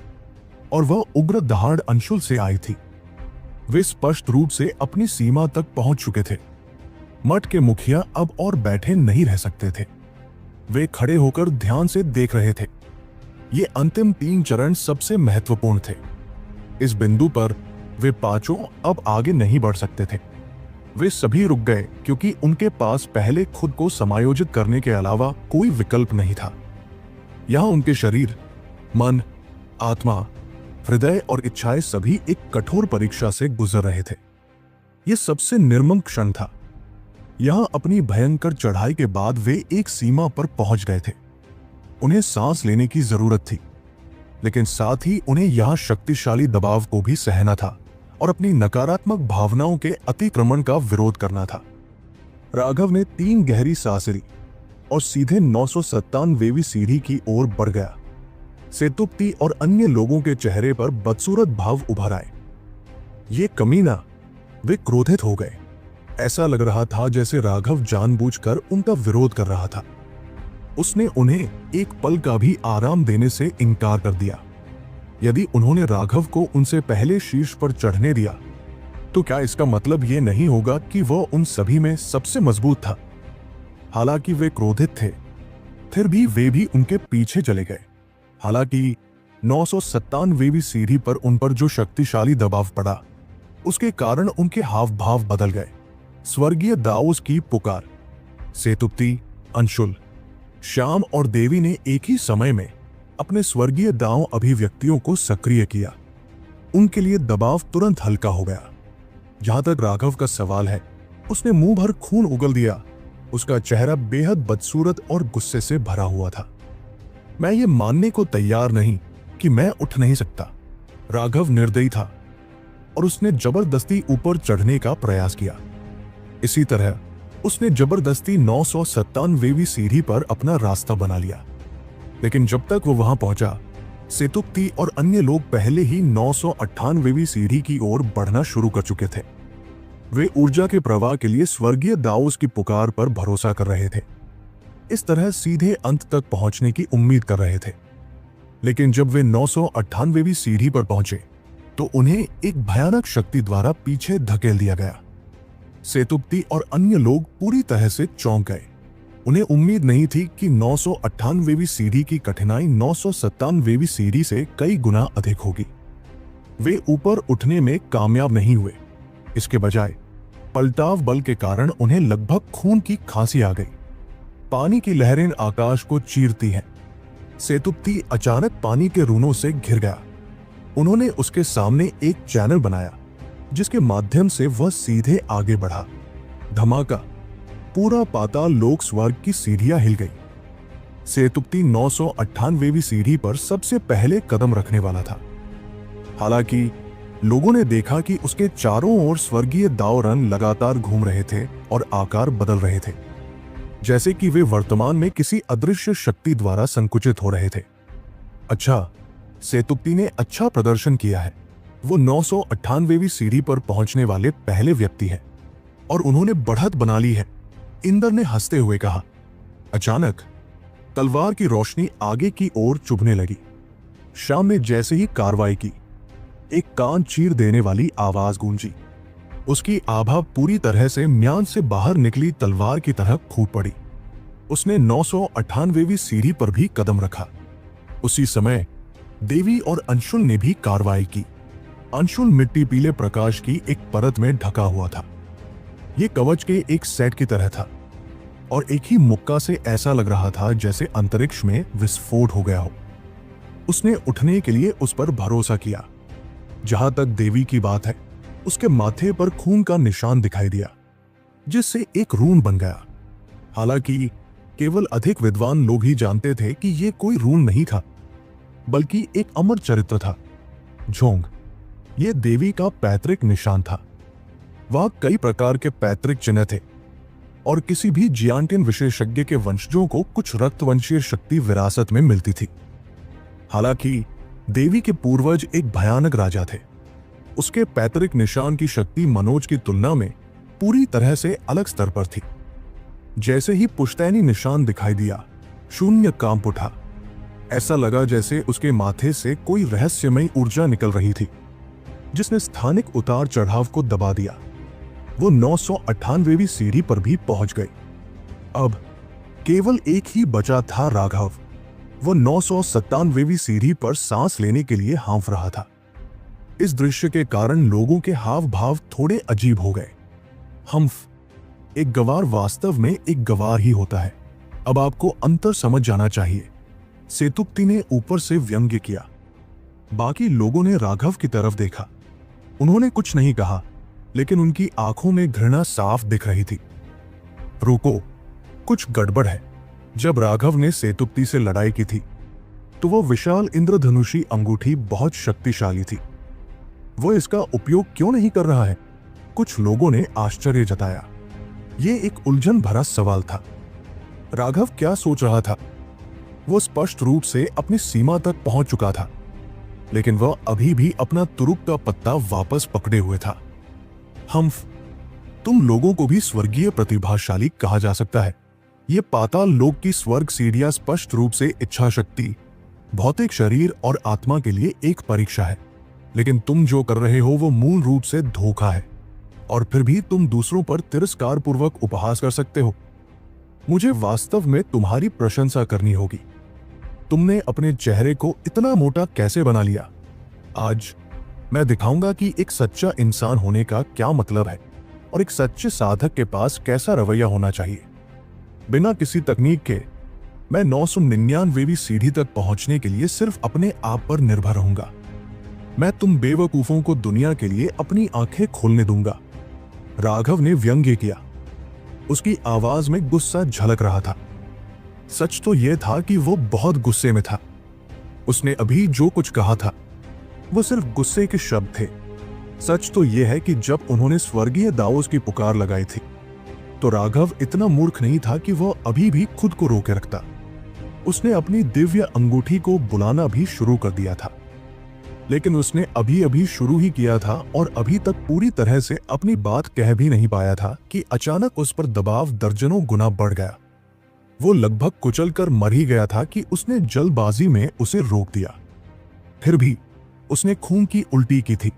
और वह उग्र दहाड़ अंशुल से आई थी। वे स्पष्ट रूप से अपनी सीमा तक पहुंच चुके थे। मठ के मुखिया अब और बैठे नहीं रह सकते थे। वे खड़े होकर ध्यान से देख रहे थे। ये अंतिम 3 चरण सबसे महत्वपूर्ण थे। इस बिंदु पर वे पांचों अब आगे नहीं बढ़ सकते थे। वे सभी रुक गए क्योंकि उनके पास पहले खुद को समायोजित करने के अलावा कोई विकल्प नहीं था। यहां उनके शरीर, मन, आत्मा, हृदय और इच्छाएं सभी एक कठोर परीक्षा से गुजर रहे थे। यह सबसे निर्मम क्षण था। यहां अपनी भयंकर चढ़ाई के बाद वे एक सीमा पर पहुंच गए थे। उन्हें सांस लेने की जरूरत थी, लेकिन साथ ही उन्हें यहां शक्तिशाली दबाव को भी सहना था और अपनी नकारात्मक भावनाओं के अतिक्रमण का विरोध करना था। राघव ने 3 गहरी सांसें ली और सीधे 997वीं सीढ़ी की ओर बढ़ गया। सेतुपति और अन्य लोगों के चेहरे पर बदसूरत भाव उभर आए। ये कमीना, वे क्रोधित हो गए। ऐसा लग रहा था जैसे राघव जानबूझकर उनका विरोध कर रहा था। उसने उन्हें एक पल का भी आराम देने से इनकार कर दिया। यदि उन्होंने राघव को उनसे पहले शीर्ष पर चढ़ने दिया तो क्या इसका मतलब यह नहीं होगा कि वह उन सभी में सबसे मजबूत था? हालांकि वे क्रोधित थे, फिर भी वे भी उनके पीछे चले गए। हालांकि 997वीं सीढ़ी पर उन पर जो शक्तिशाली दबाव पड़ा, उसके कारण उनके हाव भाव बदल गए। स्वर्गीय दाऊस की पुकार। सेतुपति, अंशुल, श्याम और देवी ने एक ही समय में अपने स्वर्गीय दाव अभिव्यक्तियों को सक्रिय किया। उनके लिए दबाव तुरंत हल्का हो गया। जहां तक राघव का सवाल है, उसने मुंह भर खून उगल दिया। उसका चेहरा बेहद बदसूरत और गुस्से से भरा हुआ था। मैं ये मानने को तैयार नहीं कि मैं उठ नहीं सकता। राघव निर्दयी था और उसने जबरदस्ती ऊपर चढ़ने का प्रयास किया। इसी तरह उसने जबरदस्ती 997वीं सीढ़ी पर अपना रास्ता बना लिया। लेकिन जब तक वो वहां पहुंचा, सेतुपति और अन्य लोग पहले ही 998वीं सीढ़ी की ओर बढ़ना शुरू कर चुके थे। वे ऊर्जा के प्रवाह के लिए स्वर्गीय दाऊस की पुकार पर भरोसा कर रहे थे। इस तरह सीधे अंत तक पहुंचने की उम्मीद कर रहे थे। लेकिन जब वे 998वीं सीढ़ी पर पहुंचे तो उन्हें एक भयानक शक्ति द्वारा पीछे धकेल दिया गया। सेतुपति और अन्य लोग पूरी तरह से चौंक गए। उन्हें उम्मीद नहीं थी कि 998वीं सीढ़ी की कठिनाई 997वीं सीढ़ी से कई गुना अधिक होगी। वे ऊपर उठने में कामयाब नहीं हुए। इसके बजाय पलटाव बल के कारण उन्हें लगभग खून की खांसी आ गई। पानी की लहरें आकाश को चीरती हैं। सेतुपति अचानक पानी के रूनों से घिर गया। उन्होंने उसके सामने एक चैनल बनाया जिसके माध्यम से वह सीधे आगे बढ़ा। धमाका! पूरा पाताल लोक स्वर्ग की सीढ़ियां हिल गई। सेतुपति 998वीं सीढ़ी पर सबसे पहले कदम रखने वाला था। हालांकि लोगों ने देखा कि उसके चारों ओर स्वर्गीय दावरन लगातार घूम रहे थे और आकार बदल रहे थे, जैसे कि वे वर्तमान में किसी अदृश्य शक्ति द्वारा संकुचित हो रहे थे। अच्छा, सेतुपति ने अच्छा प्रदर्शन किया है। वो 998वीं सीढ़ी पर पहुंचने वाले पहले व्यक्ति हैं और उन्होंने बढ़त बना ली है, इंद्र ने हंसते हुए कहा। अचानक तलवार की रोशनी आगे की ओर चुभने लगी। श्याम ने जैसे ही कार्रवाई की, एक कान चीर देने वाली आवाज गूंजी। उसकी आभा पूरी तरह से म्यान से बाहर निकली तलवार की तरह फूट पड़ी। उसने 998वीं सीढ़ी पर भी कदम रखा। उसी समय देवी और अंशुल ने भी कार्रवाई की। अंशुल मिट्टी पीले प्रकाश की एक परत में ढका हुआ था। यह कवच के एक सेट की तरह था और एक ही मुक्का से ऐसा लग रहा था जैसे अंतरिक्ष में विस्फोट हो गया हो। उसने उठने के लिए उस पर भरोसा किया। जहां तक देवी की बात है, उसके माथे पर खून का निशान दिखाई दिया, जिससे एक रून बन गया। हालांकि केवल अधिक विद्वान लोग ही जानते थे कि यह कोई रून नहीं था, बल्कि एक अमर चरित्र था, झोंग। यह देवी का पैतृक निशान था। वह कई प्रकार के पैतृक चिन्ह थे और किसी भी जियांटिन विशेषज्ञ के वंशजों को कुछ रक्तवंशीय शक्ति विरासत में मिलती थी। हालांकि देवी के पूर्वज एक भयानक राजा थे उसके पैतृक निशान की शक्ति मनोज की तुलना में पूरी तरह से अलग स्तर पर थी। जैसे ही पुश्तैनी निशान दिखाई दिया, शून्य कांप उठा। ऐसा लगा जैसे उसके माथे से कोई रहस्यमयी ऊर्जा निकल रही थी, जिसने स्थानिक उतार चढ़ाव को दबा दिया। वो 998वीं सीढ़ी पर भी पहुंच गए। अब केवल एक ही बचा था राघव। वो 997वीं सीढ़ी पर सांस लेने के लिए हाँफ रहा था। इस दृश्य के कारण लोगों के हाव भाव थोड़े अजीब हो गए। हम्फ, एक गवार वास्तव में एक गवार ही होता है। अब आपको अंतर समझ जाना चाहिए, सेतुपति ने ऊपर से व्यंग्य किया। बाकी लोगों ने राघव की तरफ देखा। उन्होंने कुछ नहीं कहा, लेकिन उनकी आंखों में घृणा साफ दिख रही थी। रुको, कुछ गड़बड़ है। जब राघव ने सेतुपति से लड़ाई की थी तो वो विशाल इंद्रधनुषी अंगूठी बहुत शक्तिशाली थी। वो इसका उपयोग क्यों नहीं कर रहा है? कुछ लोगों ने आश्चर्य जताया। ये एक उलझन भरा सवाल था। राघव क्या सोच रहा था? वो स्पष्ट रूप से अपनी सीमा तक पहुंच चुका था, लेकिन वह अभी भी अपना तुरुप का पत्ता वापस पकड़े हुए था। हम्फ, तुम लोगों को भी स्वर्गीय प्रतिभाशाली कहा जा सकता है। ये पाताल लोक की स्वर्ग सीढ़ियां स्पष्ट रूप से इच्छा शक्ति, भौतिक शरीर और आत्मा के लिए एक परीक्षा है, लेकिन तुम जो कर रहे हो वो मूल रूप से धोखा है। और फिर भी तुम दूसरों पर तिरस्कार पूर्वक उपहास कर सकते हो। मुझे वास्तव में तुम्हारी प्रशंसा करनी होगी। तुमने अपने चेहरे को इतना मोटा कैसे बना लिया? आज मैं दिखाऊंगा कि एक सच्चा इंसान होने का क्या मतलब है और एक सच्चे साधक के पास कैसा रवैया होना चाहिए। बिना किसी तकनीक के मैं 999वीं सीढ़ी तक पहुंचने के लिए सिर्फ अपने आप पर निर्भर रहूंगा। मैं तुम बेवकूफों को दुनिया के लिए अपनी आंखें खोलने दूंगा। राघव ने व्यंग्य किया। उसकी आवाज में गुस्सा झलक रहा था। सच तो यह था कि वो बहुत गुस्से में था। उसने अभी जो कुछ कहा था वो सिर्फ गुस्से के शब्द थे। सच तो यह है कि जब उन्होंने स्वर्गीय दाओस की पुकार लगाई थी तो राघव इतना मूर्ख नहीं था कि वह अभी भी खुद को रोके रखता। उसने अपनी दिव्य अंगूठी को बुलाना भी शुरू कर दिया था, लेकिन उसने अभी अभी शुरू ही किया था और अभी तक पूरी तरह से अपनी बात कह भी नहीं पाया था कि अचानक उस पर दबाव दर्जनों गुना बढ़ गया। वो लगभग कुचलकर मर ही गया था कि उसने जल्दबाजी में उसे रोक दिया। फिर भी उसने खून की उल्टी की थी।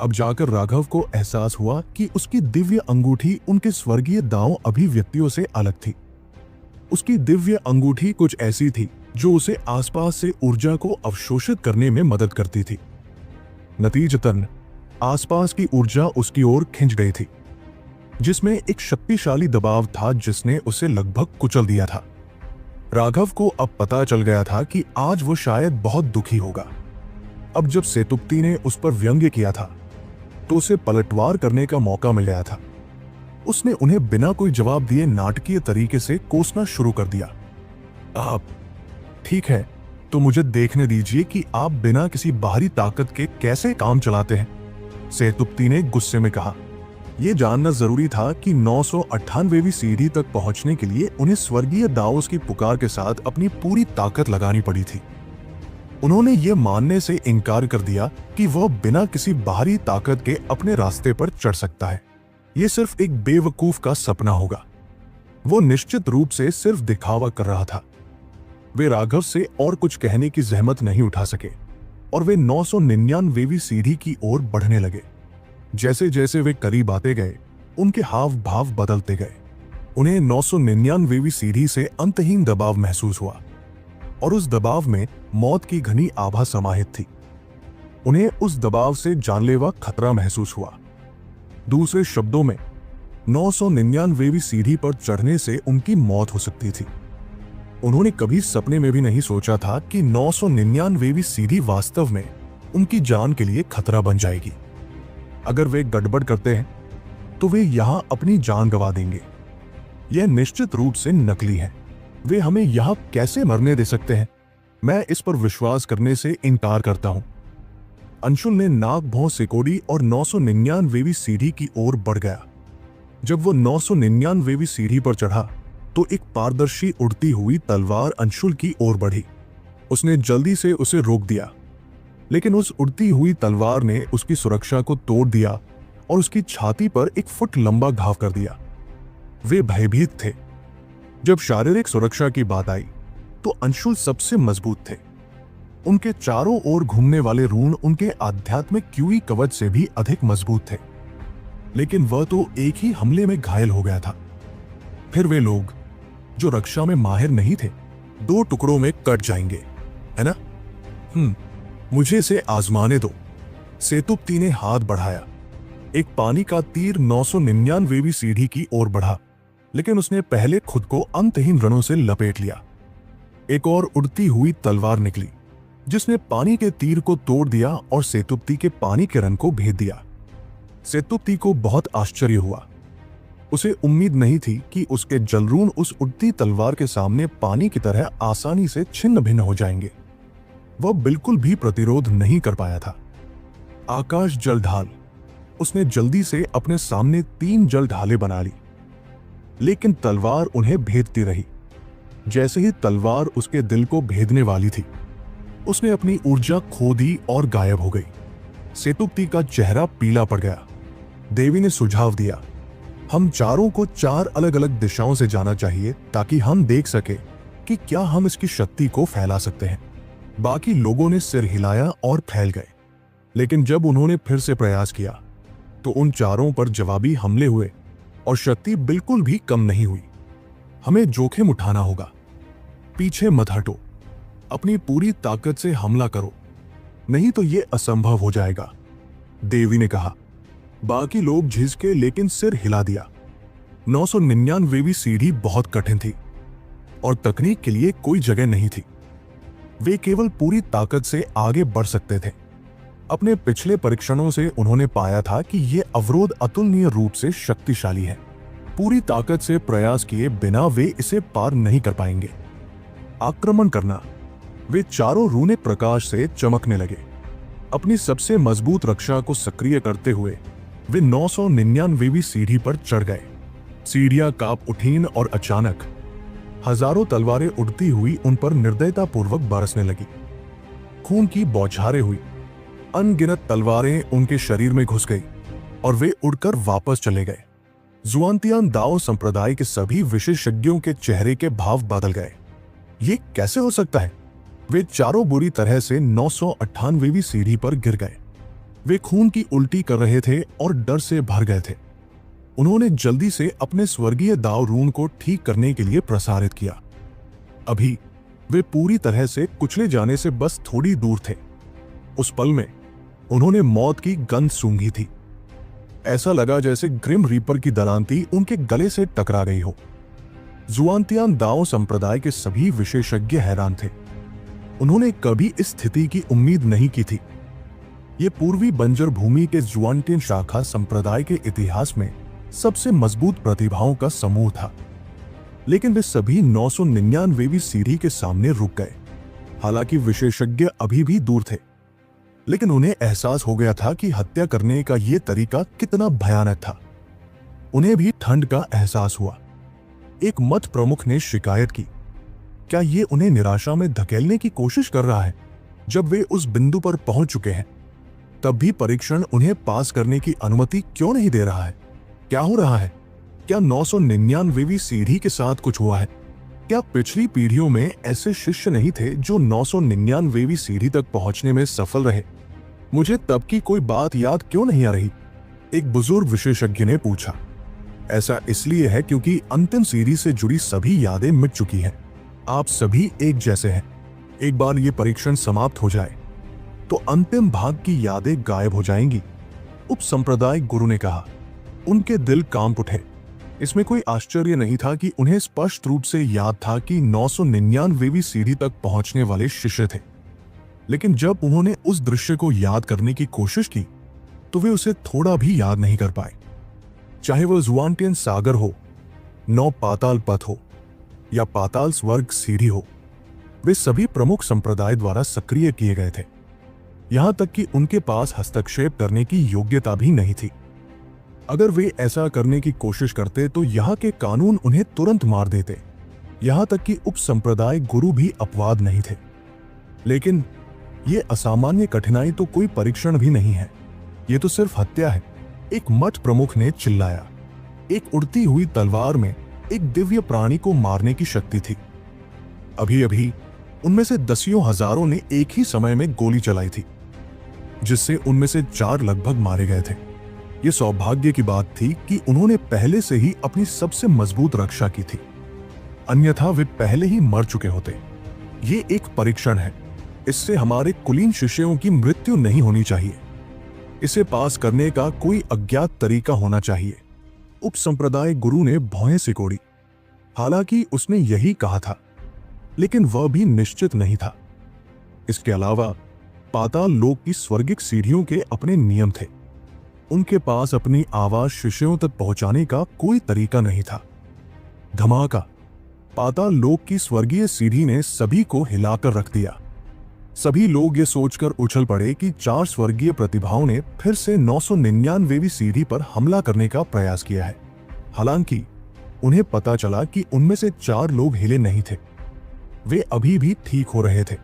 अब जाकर राघव को एहसास हुआ कि उसकी दिव्य अंगूठी उनके स्वर्गीय दांव अभिव्यक्तियों से अलग थी। उसकी दिव्य अंगूठी कुछ ऐसी थी जो उसे आसपास से ऊर्जा को अवशोषित करने में मदद करती थी। नतीजतन आसपास की ऊर्जा उसकी ओर खिंच गई थी, जिसमें एक शक्तिशाली दबाव था जिसने उसे लगभग कुचल दिया था। राघव को अब पता चल गया था कि आज वो शायद बहुत दुखी होगा। अब जब सेतुपति ने उस पर व्यंग्य किया था तो उसे पलटवार करने का मौका मिल गया था। उसने उन्हें बिना कोई जवाब दिए नाटकीय तरीके से कोसना शुरू कर दिया। आप ठीक है, तो मुझे देखने दीजिए कि आप बिना किसी बाहरी ताकत के कैसे काम चलाते हैं, सेतुपति ने गुस्से में कहा। यह जानना जरूरी था कि 998वीं सीढ़ी तक पहुंचने के लिए उन्हें स्वर्गीय दाओस की पुकार के साथ अपनी पूरी ताकत लगानी पड़ी थी। उन्होंने यह मानने से इनकार कर दिया कि वह बिना किसी बाहरी ताकत के अपने रास्ते पर चढ़ सकता है। यह सिर्फ एक बेवकूफ का सपना होगा। वो निश्चित रूप से सिर्फ दिखावा कर रहा था। वे राघव से और कुछ कहने की जहमत नहीं उठा सके और वे 999वीं सीढ़ी की ओर बढ़ने लगे। जैसे जैसे वे करीब आते गए, उनके हाव भाव बदलते गए। उन्हें 999वीं सीढ़ी से अंतहीन दबाव महसूस हुआ और उस दबाव में मौत की घनी आभा समाहित थी। उन्हें उस दबाव से जानलेवा खतरा महसूस हुआ। दूसरे शब्दों में 999वीं सीढ़ी पर चढ़ने से उनकी मौत हो सकती थी। उन्होंने कभी सपने में भी नहीं सोचा था कि 999वीं सीढ़ी वास्तव में उनकी जान के लिए खतरा बन जाएगी। अगर वे गड़बड़ करते हैं तो वे यहां अपनी जान गंवा देंगे। यह निश्चित रूप से नकली है। वे हमें यहां कैसे मरने दे सकते हैं? मैं इस पर विश्वास करने से इनकार करता हूं। अंशुल ने नाक भौं सिकोड़ी और 999वीं सीढ़ी की ओर बढ़ गया। जब वो 999वीं सीढ़ी पर चढ़ा तो एक पारदर्शी उड़ती हुई तलवार अंशुल की ओर बढ़ी। उसने जल्दी से उसे रोक दिया। लेकिन उस उड़ती हुई तलवार ने उसकी सुरक्षा को तोड़ दिया और उसकी छाती पर 1 फुट लंबा घाव कर दिया। वे भयभीत थे। जब शारीरिक सुरक्षा की बात आई तो अंशुल सबसे मजबूत थे। उनके चारों ओर घूमने वाले रून उनके आध्यात्मिक क्यूई कवच से भी अधिक मजबूत थे, लेकिन वह तो एक ही हमले में घायल हो गया था। फिर वे लोग जो रक्षा में माहिर नहीं थे 2 टुकड़ों में कट जाएंगे, है ना? मुझे इसे आजमाने दो। सेतुपति ने हाथ बढ़ाया। एक पानी का तीर 999वीं सीढ़ी की ओर बढ़ा, लेकिन उसने पहले खुद को अंतहीन रणों से लपेट लिया। एक और उड़ती हुई तलवार निकली, जिसने पानी के तीर को तोड़ दिया और सेतुपति के पानी के रन को भेद दिया। सेतुपति को बहुत आश्चर्य हुआ। उसे उम्मीद नहीं थी कि उसके जलरून उस उड़ती तलवार के सामने पानी की तरह आसानी से छिन्न भिन्न हो जाएंगे। वह बिल्कुल भी प्रतिरोध नहीं कर पाया था। आकाश जल ढाल। उसने जल्दी से अपने सामने 3 जल ढाले बना ली, लेकिन तलवार उन्हें भेदती रही। जैसे ही तलवार उसके दिल को भेदने वाली थी, उसने अपनी ऊर्जा खो दी और गायब हो गई। सेतुपति का चेहरा पीला पड़ गया। देवी ने सुझाव दिया, हम चारों को 4 अलग अलग दिशाओं से जाना चाहिए ताकि हम देख सके कि क्या हम इसकी शक्ति को फैला सकते हैं। बाकी लोगों ने सिर हिलाया और फैल गए, लेकिन जब उन्होंने फिर से प्रयास किया तो उन चारों पर जवाबी हमले हुए और शक्ति बिल्कुल भी कम नहीं हुई। हमें जोखिम उठाना होगा। पीछे मत हटो, अपनी पूरी ताकत से हमला करो, नहीं तो यह असंभव हो जाएगा, देवी ने कहा। बाकी लोग झिझके लेकिन सिर हिला दिया। 999वीं सीढ़ी बहुत कठिन थी और तकनीक के लिए कोई जगह नहीं थी। वे केवल पूरी ताकत से आगे बढ़ सकते थे। अपने पिछले परीक्षणों से उन्होंने पाया था कि यह अवरोध अतुलनीय रूप से शक्तिशाली है। पूरी ताकत से प्रयास किए बिना वे इसे पार नहीं कर पाएंगे। आक्रमण करना। वे चारों रूने प्रकाश से चमकने लगे। अपनी सबसे मजबूत रक्षा को सक्रिय करते हुए वे 999वीं सीढ़ी पर चढ़ गए। सीढ़ियां कांप उठीं और अचानक हजारों तलवारें उड़ती हुई उन पर निर्दयतापूर्वक बरसने लगी। खून की बौछारें हुई। अनगिनत तलवारें उनके शरीर में घुस गई और वे उड़कर वापस चले गए। जुआनतियान दाओ संप्रदाय के सभी विशेषज्ञों के चेहरे के भाव बदल गए। ये कैसे हो सकता है? वे चारों बुरी तरह से 998वीं सीढ़ी पर गिर गए। वे खून की उल्टी कर रहे थे और डर से भर गए थे। उन्होंने जल्दी से अपने स्वर्गीय दाव रून को ठीक करने के लिए प्रसारित किया। अभी वे पूरी तरह से कुचले जाने से बस थोड़ी दूर थे। उस पल में उन्होंने मौत की गंध सूंघी थी। ऐसा लगा जैसे ग्रिम रीपर की दलांती उनके गले से टकरा गई हो। जुआनतियान दाओ संप्रदाय के सभी विशेषज्ञ हैरान थे। उन्होंने कभी इस स्थिति की उम्मीद नहीं की थी। ये पूर्वी बंजर भूमि के जुआनटिन शाखा संप्रदाय के इतिहास में सबसे मजबूत प्रतिभाओं का समूह था, लेकिन वे सभी 999वीं सीढ़ी के सामने रुक गए। हालांकि विशेषज्ञ अभी भी दूर थे, लेकिन उन्हें एहसास हो गया था कि हत्या करने का यह तरीका कितना भयानक था। उन्हें भी ठंड का एहसास हुआ। एक मठ प्रमुख ने शिकायत की, क्या ये उन्हें निराशा में धकेलने की कोशिश कर रहा है? जब वे उस बिंदु पर पहुंच चुके हैं, तब भी परीक्षण उन्हें पास करने की अनुमति क्यों नहीं दे रहा है? क्या हो रहा है? क्या 999वीं सीढ़ी के साथ कुछ हुआ है? क्या पिछली पीढ़ियों में ऐसे शिष्य नहीं थे जो 999वीं सीढ़ी तक पहुंचने में सफल रहे? मुझे तब की कोई बात याद क्यों नहीं आ रही? एक बुजुर्ग विशेषज्ञ ने पूछा। ऐसा इसलिए है क्योंकि अंतिम सीढ़ी से जुड़ी सभी यादें मिट चुकी हैं। आप सभी एक जैसे हैं। एक बार ये परीक्षण समाप्त हो जाए तो अंतिम भाग की यादें गायब हो जाएंगी, उप संप्रदाय गुरु ने कहा। उनके दिल कांप उठे। इसमें कोई आश्चर्य नहीं था कि उन्हें स्पष्ट रूप से याद था कि 999वीं सीढ़ी तक पहुंचने वाले शिष्य थे, लेकिन जब उन्होंने उस दृश्य को याद करने की कोशिश की तो वे उसे थोड़ा भी याद नहीं कर पाए। चाहे वह जुआनटिन सागर हो, 9 पाताल पथ हो या पाताल स्वर्ग सीढ़ी हो, वे सभी प्रमुख संप्रदाय द्वारा सक्रिय किए गए थे। यहां तक कि उनके पास हस्तक्षेप करने की योग्यता भी नहीं थी। अगर वे ऐसा करने की कोशिश करते तो यहाँ के कानून उन्हें तुरंत मार देते। यहाँ तक कि उप संप्रदाय गुरु भी अपवाद नहीं थे। लेकिन ये असामान्य कठिनाई तो कोई परीक्षण भी नहीं है, ये तो सिर्फ हत्या है। एक मठ प्रमुख ने चिल्लाया। एक उड़ती हुई तलवार में एक दिव्य प्राणी को मारने की शक्ति थी। अभी अभी उनमें से दसियों हजारों ने एक ही समय में गोली चलाई थी, जिससे उनमें से 4 लगभग मारे गए थे। यह सौभाग्य की बात थी कि उन्होंने पहले से ही अपनी सबसे मजबूत रक्षा की थी, अन्यथा वे पहले ही मर चुके होते। ये एक परीक्षण है, इससे हमारे कुलीन शिष्यों की मृत्यु नहीं होनी चाहिए। इसे पास करने का कोई अज्ञात तरीका होना चाहिए। उपसंप्रदाय गुरु ने भौहें सिकोड़ी। हालांकि उसने यही कहा था, लेकिन वह भी निश्चित नहीं था। इसके अलावा पाताल लोक की स्वर्गिक सीढ़ियों के अपने नियम थे। उनके पास अपनी आवाज शिष्यों तक पहुंचाने का कोई तरीका नहीं था। धमाका! पाताल लोक की स्वर्गीय सीढ़ी ने सभी को हिलाकर रख दिया। सभी लोग ये सोचकर उछल पड़े कि 4 स्वर्गीय प्रतिभाओं ने फिर से 999वीं सीढ़ी पर हमला करने का प्रयास किया है। हालांकि उन्हें पता चला कि उनमें से 4 लोग हिले नहीं थे, वे अभी भी ठीक हो रहे थे।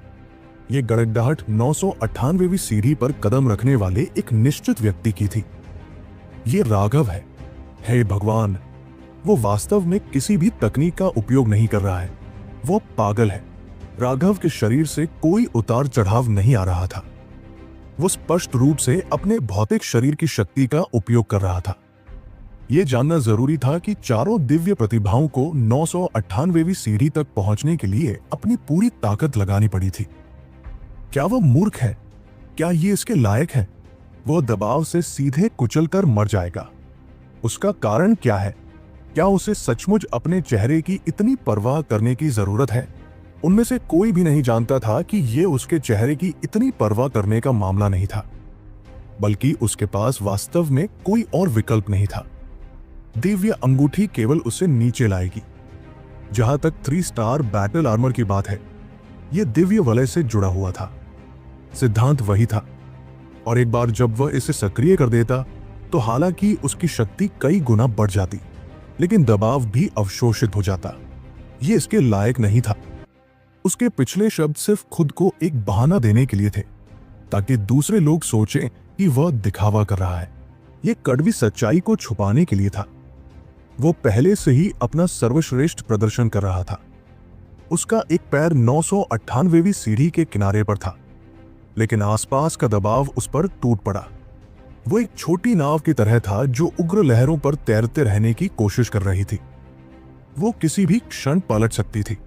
ये गड़गड़ाहट 998वीं सीढ़ी पर कदम रखने वाले एक निश्चित व्यक्ति की थी। ये राघव है। हे भगवान, वो वास्तव में किसी भी तकनीक का उपयोग नहीं कर रहा है। वो पागल है। राघव के शरीर से कोई उतार चढ़ाव नहीं आ रहा था। वो स्पष्ट रूप से अपने भौतिक शरीर की शक्ति का उपयोग कर रहा था। यह जानना जरूरी था कि चारों दिव्य प्रतिभाओं को 998वीं सीढ़ी तक पहुंचने के लिए अपनी पूरी ताकत लगानी पड़ी थी। क्या वह मूर्ख है? क्या ये इसके लायक है? वह दबाव से सीधे कुचलकर मर जाएगा। उसका कारण क्या है? क्या उसे सचमुच अपने चेहरे की इतनी परवाह करने की जरूरत है? उनमें से कोई भी नहीं जानता था कि यह उसके चेहरे की इतनी परवाह करने का मामला नहीं था, बल्कि उसके पास वास्तव में कोई और विकल्प नहीं था। दिव्य अंगूठी केवल उसे नीचे लाएगी। जहां तक 3 स्टार बैटल आर्मर की बात है, यह दिव्य वलय से जुड़ा हुआ था। सिद्धांत वही था, और एक बार जब वह इसे सक्रिय कर देता तो हालांकि उसकी शक्ति कई गुना बढ़ जाती, लेकिन दबाव भी अवशोषित हो जाता। यह इसके लायक नहीं था। उसके पिछले शब्द सिर्फ खुद को एक बहाना देने के लिए थे, ताकि दूसरे लोग सोचें कि वह दिखावा कर रहा है। यह कड़वी सच्चाई को छुपाने के लिए था। वो पहले से ही अपना सर्वश्रेष्ठ प्रदर्शन कर रहा था। उसका एक पैर 998वीं सीढ़ी के किनारे पर था, लेकिन आसपास का दबाव उस पर टूट पड़ा। वो एक छोटी नाव की तरह था जो उग्र लहरों पर तैरते रहने की कोशिश कर रही थी। वो किसी भी क्षण पलट सकती थी।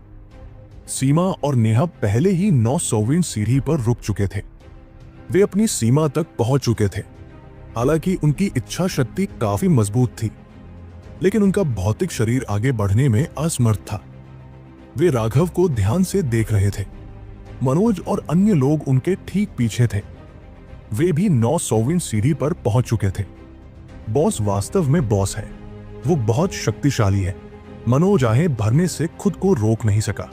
सीमा और नेहा पहले ही 900वीं सीढ़ी पर रुक चुके थे। वे अपनी सीमा तक पहुंच चुके थे। हालांकि उनकी इच्छा शक्ति काफी मजबूत थी, लेकिन उनका भौतिक शरीर आगे बढ़ने में असमर्थ था। वे राघव को ध्यान से देख रहे थे। मनोज और अन्य लोग उनके ठीक पीछे थे। वे भी 900वीं सीढ़ी पर पहुंच चुके थे। बॉस वास्तव में बॉस है। वो बहुत शक्तिशाली है। मनोज आहे भरने से खुद को रोक नहीं सका।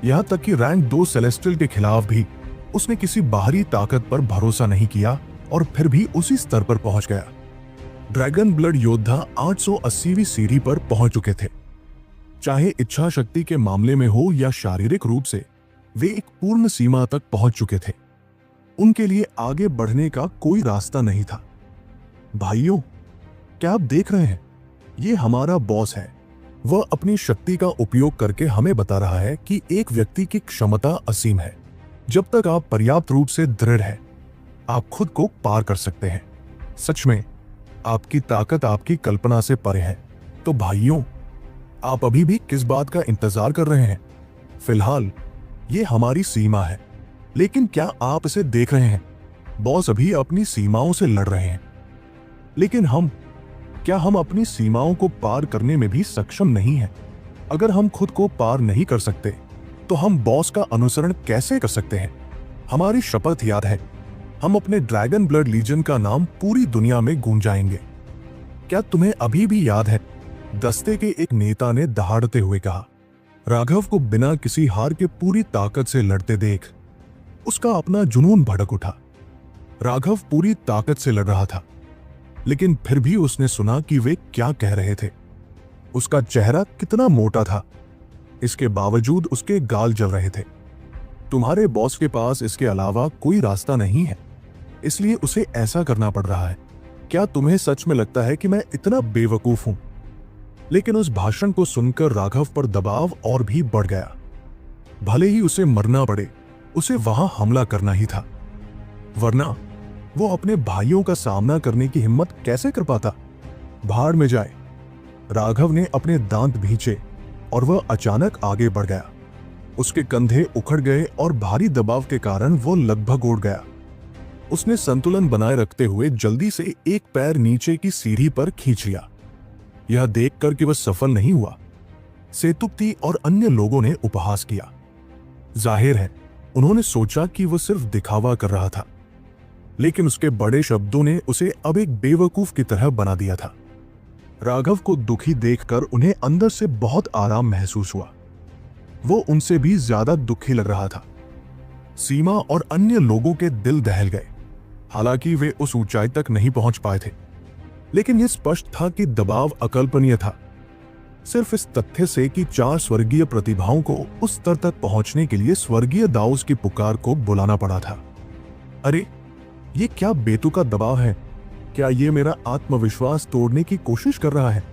यहां तक कि रैंक 2 सेलेस्टियल के खिलाफ भी उसने किसी बाहरी ताकत पर भरोसा नहीं किया और फिर भी उसी स्तर पर पहुंच गया। ड्रैगन ब्लड योद्धा 880वीं सीढ़ी पर पहुंच चुके थे। चाहे इच्छा शक्ति के मामले में हो या शारीरिक रूप से, वे एक पूर्ण सीमा तक पहुंच चुके थे। उनके लिए आगे बढ़ने का कोई रास्ता नहीं था। भाइयों, क्या आप देख रहे हैं? ये हमारा बॉस है। वह अपनी शक्ति का उपयोग करके हमें बता रहा है कि एक व्यक्ति की क्षमता असीम है। जब तक आप पर्याप्त रूप से दृढ़ हैं, आप खुद को पार कर सकते हैं। सच में आपकी ताकत आपकी कल्पना से परे है। तो भाइयों, आप अभी भी किस बात का इंतजार कर रहे हैं? फिलहाल ये हमारी सीमा है, लेकिन क्या आप इसे देख रहे हैं? बॉस अभी अपनी सीमाओं से लड़ रहे हैं, लेकिन क्या हम अपनी सीमाओं को पार करने में भी सक्षम नहीं हैं? अगर हम खुद को पार नहीं कर सकते, तो हम बॉस का अनुसरण कैसे कर सकते हैं? हमारी शपथ याद है, हम अपने ड्रैगन ब्लड लीजन का नाम पूरी दुनिया में गूंजाएंगे। क्या तुम्हें अभी भी याद है? दस्ते के एक नेता ने दहाड़ते हुए कहा। राघव को बिना किसी हार के पूरी ताकत से लड़ते देख उसका अपना जुनून भड़क उठा। राघव पूरी ताकत से लड़ रहा था, लेकिन फिर भी उसने सुना कि वे क्या कह रहे थे। उसका चेहरा कितना मोटा था, इसके बावजूद उसके गाल जल रहे थे। तुम्हारे बॉस के पास इसके अलावा कोई रास्ता नहीं है, इसलिए उसे ऐसा करना पड़ रहा है। क्या तुम्हें सच में लगता है कि मैं इतना बेवकूफ हूं? लेकिन उस भाषण को सुनकर राघव पर दबाव और भी बढ़ गया। भले ही उसे मरना पड़े, उसे वहां हमला करना ही था, वरना वो अपने भाइयों का सामना करने की हिम्मत कैसे कर पाता? भाड़ में जाए। राघव ने अपने दांत भींचे और वह अचानक आगे बढ़ गया। उसके कंधे उखड़ गए और भारी दबाव के कारण वो लगभग उड़ गया। उसने संतुलन बनाए रखते हुए जल्दी से एक पैर नीचे की सीढ़ी पर खींच लिया। यह देखकर कि वह सफल नहीं हुआ, सेतुपति और अन्य लोगों ने उपहास किया। जाहिर है उन्होंने सोचा कि वह सिर्फ दिखावा कर रहा था, लेकिन उसके बड़े शब्दों ने उसे अब एक बेवकूफ की तरह बना दिया था। राघव को दुखी देखकर उन्हें अंदर से बहुत आराम महसूस हुआ। वो उनसे भी ज्यादा दुखी लग रहा था। सीमा और अन्य लोगों के दिल दहल गए। हालांकि वे उस ऊंचाई तक नहीं पहुंच पाए थे, लेकिन यह स्पष्ट था कि दबाव अकल्पनीय था। सिर्फ इस तथ्य से कि 4 स्वर्गीय प्रतिभाओं को उस स्तर तक पहुंचने के लिए स्वर्गीय दाऊस की पुकार को बुलाना पड़ा था। अरे, ये क्या बेतुका दबाव है? क्या ये मेरा आत्मविश्वास तोड़ने की कोशिश कर रहा है?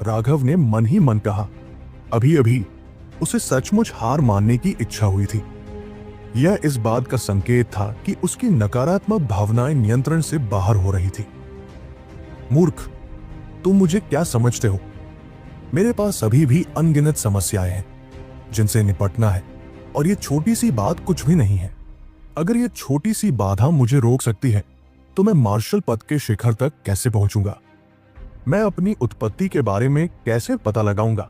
राघव ने मन ही मन कहा। अभी अभी उसे सचमुच हार मानने की इच्छा हुई थी। यह इस बात का संकेत था कि उसकी नकारात्मक भावनाएं नियंत्रण से बाहर हो रही थी। मूर्ख, तुम मुझे क्या समझते हो? मेरे पास अभी भी अनगिनत समस्याएं हैं जिनसे निपटना है, और ये छोटी सी बात कुछ भी नहीं है। अगर ये छोटी सी बाधा मुझे रोक सकती है, तो मैं मार्शल पद के शिखर तक कैसे पहुंचूंगा? मैं अपनी उत्पत्ति के बारे में कैसे पता लगाऊंगा?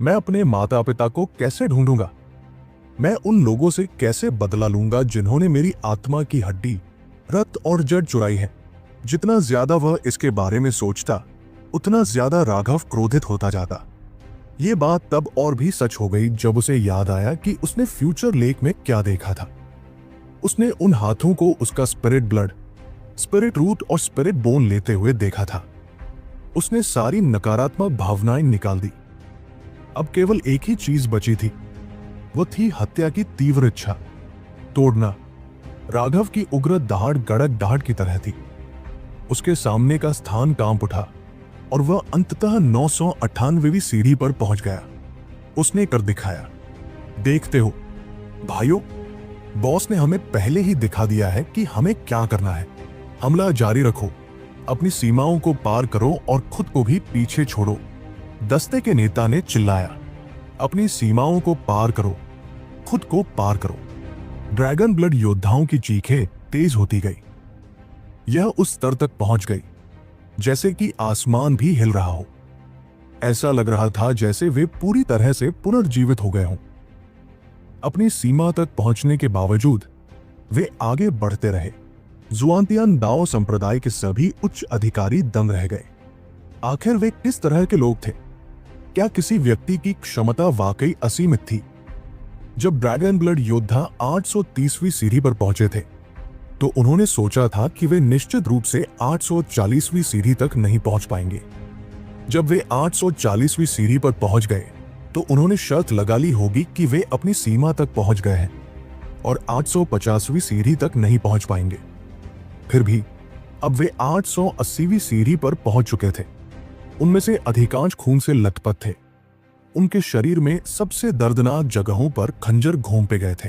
मैं अपने माता पिता को कैसे ढूंढूंगा? मैं उन लोगों से कैसे बदला लूंगा जिन्होंने मेरी आत्मा की हड्डी, रक्त और जड़ चुराई है? जितना ज्यादा वह इसके बारे में सोचता, उतना ज्यादा राघव क्रोधित होता जाता। ये बात तब और भी सच हो गई जब उसे याद आया कि उसने फ्यूचर लेक में क्या देखा था। उसने उन हाथों को उसका स्पिरिट ब्लड, स्पिरिट रूट और स्पिरिट बोन लेते हुए देखा था। उसने सारी नकारात्मक भावनाएं निकाल दी। अब केवल एक ही चीज बची थी, वो थी हत्या की तीव्र इच्छा, तोड़ना। राघव की उग्र दहाड़ गड़क दहाड़ की तरह थी। उसके सामने का स्थान कांप उठा और वह अंततः 998वीं सीढ़ी पर पहुंच गया। उसने कर दिखाया। देखते हो भाइयों, बॉस ने हमें पहले ही दिखा दिया है कि हमें क्या करना है। हमला जारी रखो, अपनी सीमाओं को पार करो और खुद को भी पीछे छोड़ो। दस्ते के नेता ने चिल्लाया। अपनी सीमाओं को पार करो, खुद को पार करो। ड्रैगन ब्लड योद्धाओं की चीखें तेज होती गई। यह उस स्तर तक पहुंच गई जैसे कि आसमान भी हिल रहा हो। ऐसा लग रहा था जैसे वे पूरी तरह से पुनर्जीवित हो गए हों। अपनी सीमा तक पहुंचने के बावजूद वे आगे बढ़ते रहे। जुआनतियान दाओ संप्रदाय के सभी उच्च अधिकारी दंग रह गए। आखिर वे किस तरह के लोग थे? क्या किसी व्यक्ति की क्षमता वाकई असीमित थी? जब ड्रैगन ब्लड योद्धा 830वीं सीढ़ी पर पहुंचे थे, तो उन्होंने सोचा था कि वे निश्चित रूप से 840वीं सीढ़ी तक नहीं पहुंच पाएंगे। जब वे 840वीं सीढ़ी पर पहुंच गए, तो उन्होंने शर्त लगा ली होगी कि वे अपनी सीमा तक पहुंच गए हैं और 850वीं सीढ़ी तक नहीं पहुंच पाएंगे। फिर भी अब वे 880वीं सीढ़ी पर पहुंच चुके थे। उनमें से अधिकांश खून से लथपथ थे। उनके शरीर में सबसे दर्दनाक जगहों पर खंजर घोंपे गए थे।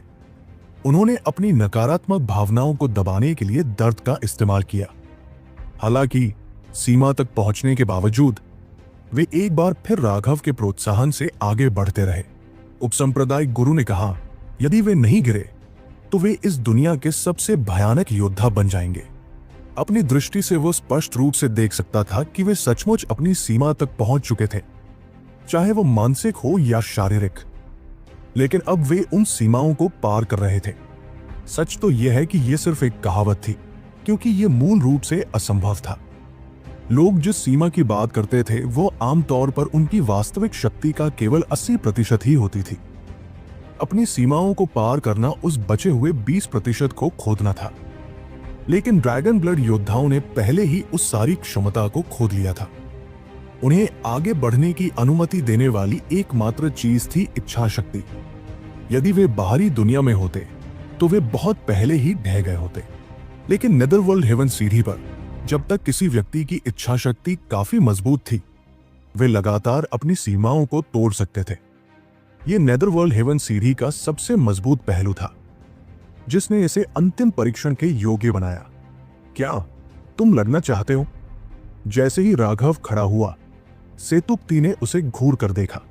उन्होंने अपनी नकारात्मक भावनाओं को दबाने के लिए दर्द का इस्तेमाल किया। हालांकि सीमा तक पहुंचने के बावजूद वे एक बार फिर राघव के प्रोत्साहन से आगे बढ़ते रहे। उपसंप्रदाय गुरु ने कहा, यदि वे नहीं गिरे तो वे इस दुनिया के सबसे भयानक योद्धा बन जाएंगे। अपनी दृष्टि से वो स्पष्ट रूप से देख सकता था कि वे सचमुच अपनी सीमा तक पहुंच चुके थे, चाहे वो मानसिक हो या शारीरिक। लेकिन अब वे उन सीमाओं को पार कर रहे थे। सच तो यह है कि यह सिर्फ एक कहावत थी, क्योंकि यह मूल रूप से असंभव था। लोग जिस सीमा की बात करते थे वो आमतौर पर उनकी वास्तविक शक्ति का केवल 80% ही होती थी। अपनी सीमाओं को पार करना उस बचे हुए 20% को खोदना था। लेकिन ड्रैगन ब्लड योद्धाओं ने पहले ही उस सारी क्षमता को खोद लिया था। उन्हें आगे बढ़ने की अनुमति देने वाली एकमात्र चीज थी इच्छा शक्ति। यदि वे बाहरी दुनिया में होते तो वे बहुत पहले ही ढह गए होते। लेकिन नेदरवर्ल्ड हेवन सीढ़ी पर जब तक किसी व्यक्ति की इच्छा शक्ति काफी मजबूत थी, वे लगातार अपनी सीमाओं को तोड़ सकते थे। यह नेदरवर्ल्ड हेवन सीढ़ी का सबसे मजबूत पहलू था, जिसने इसे अंतिम परीक्षण के योग्य बनाया। क्या तुम लड़ना चाहते हो? जैसे ही राघव खड़ा हुआ, सेतुपति ने उसे घूर कर देखा।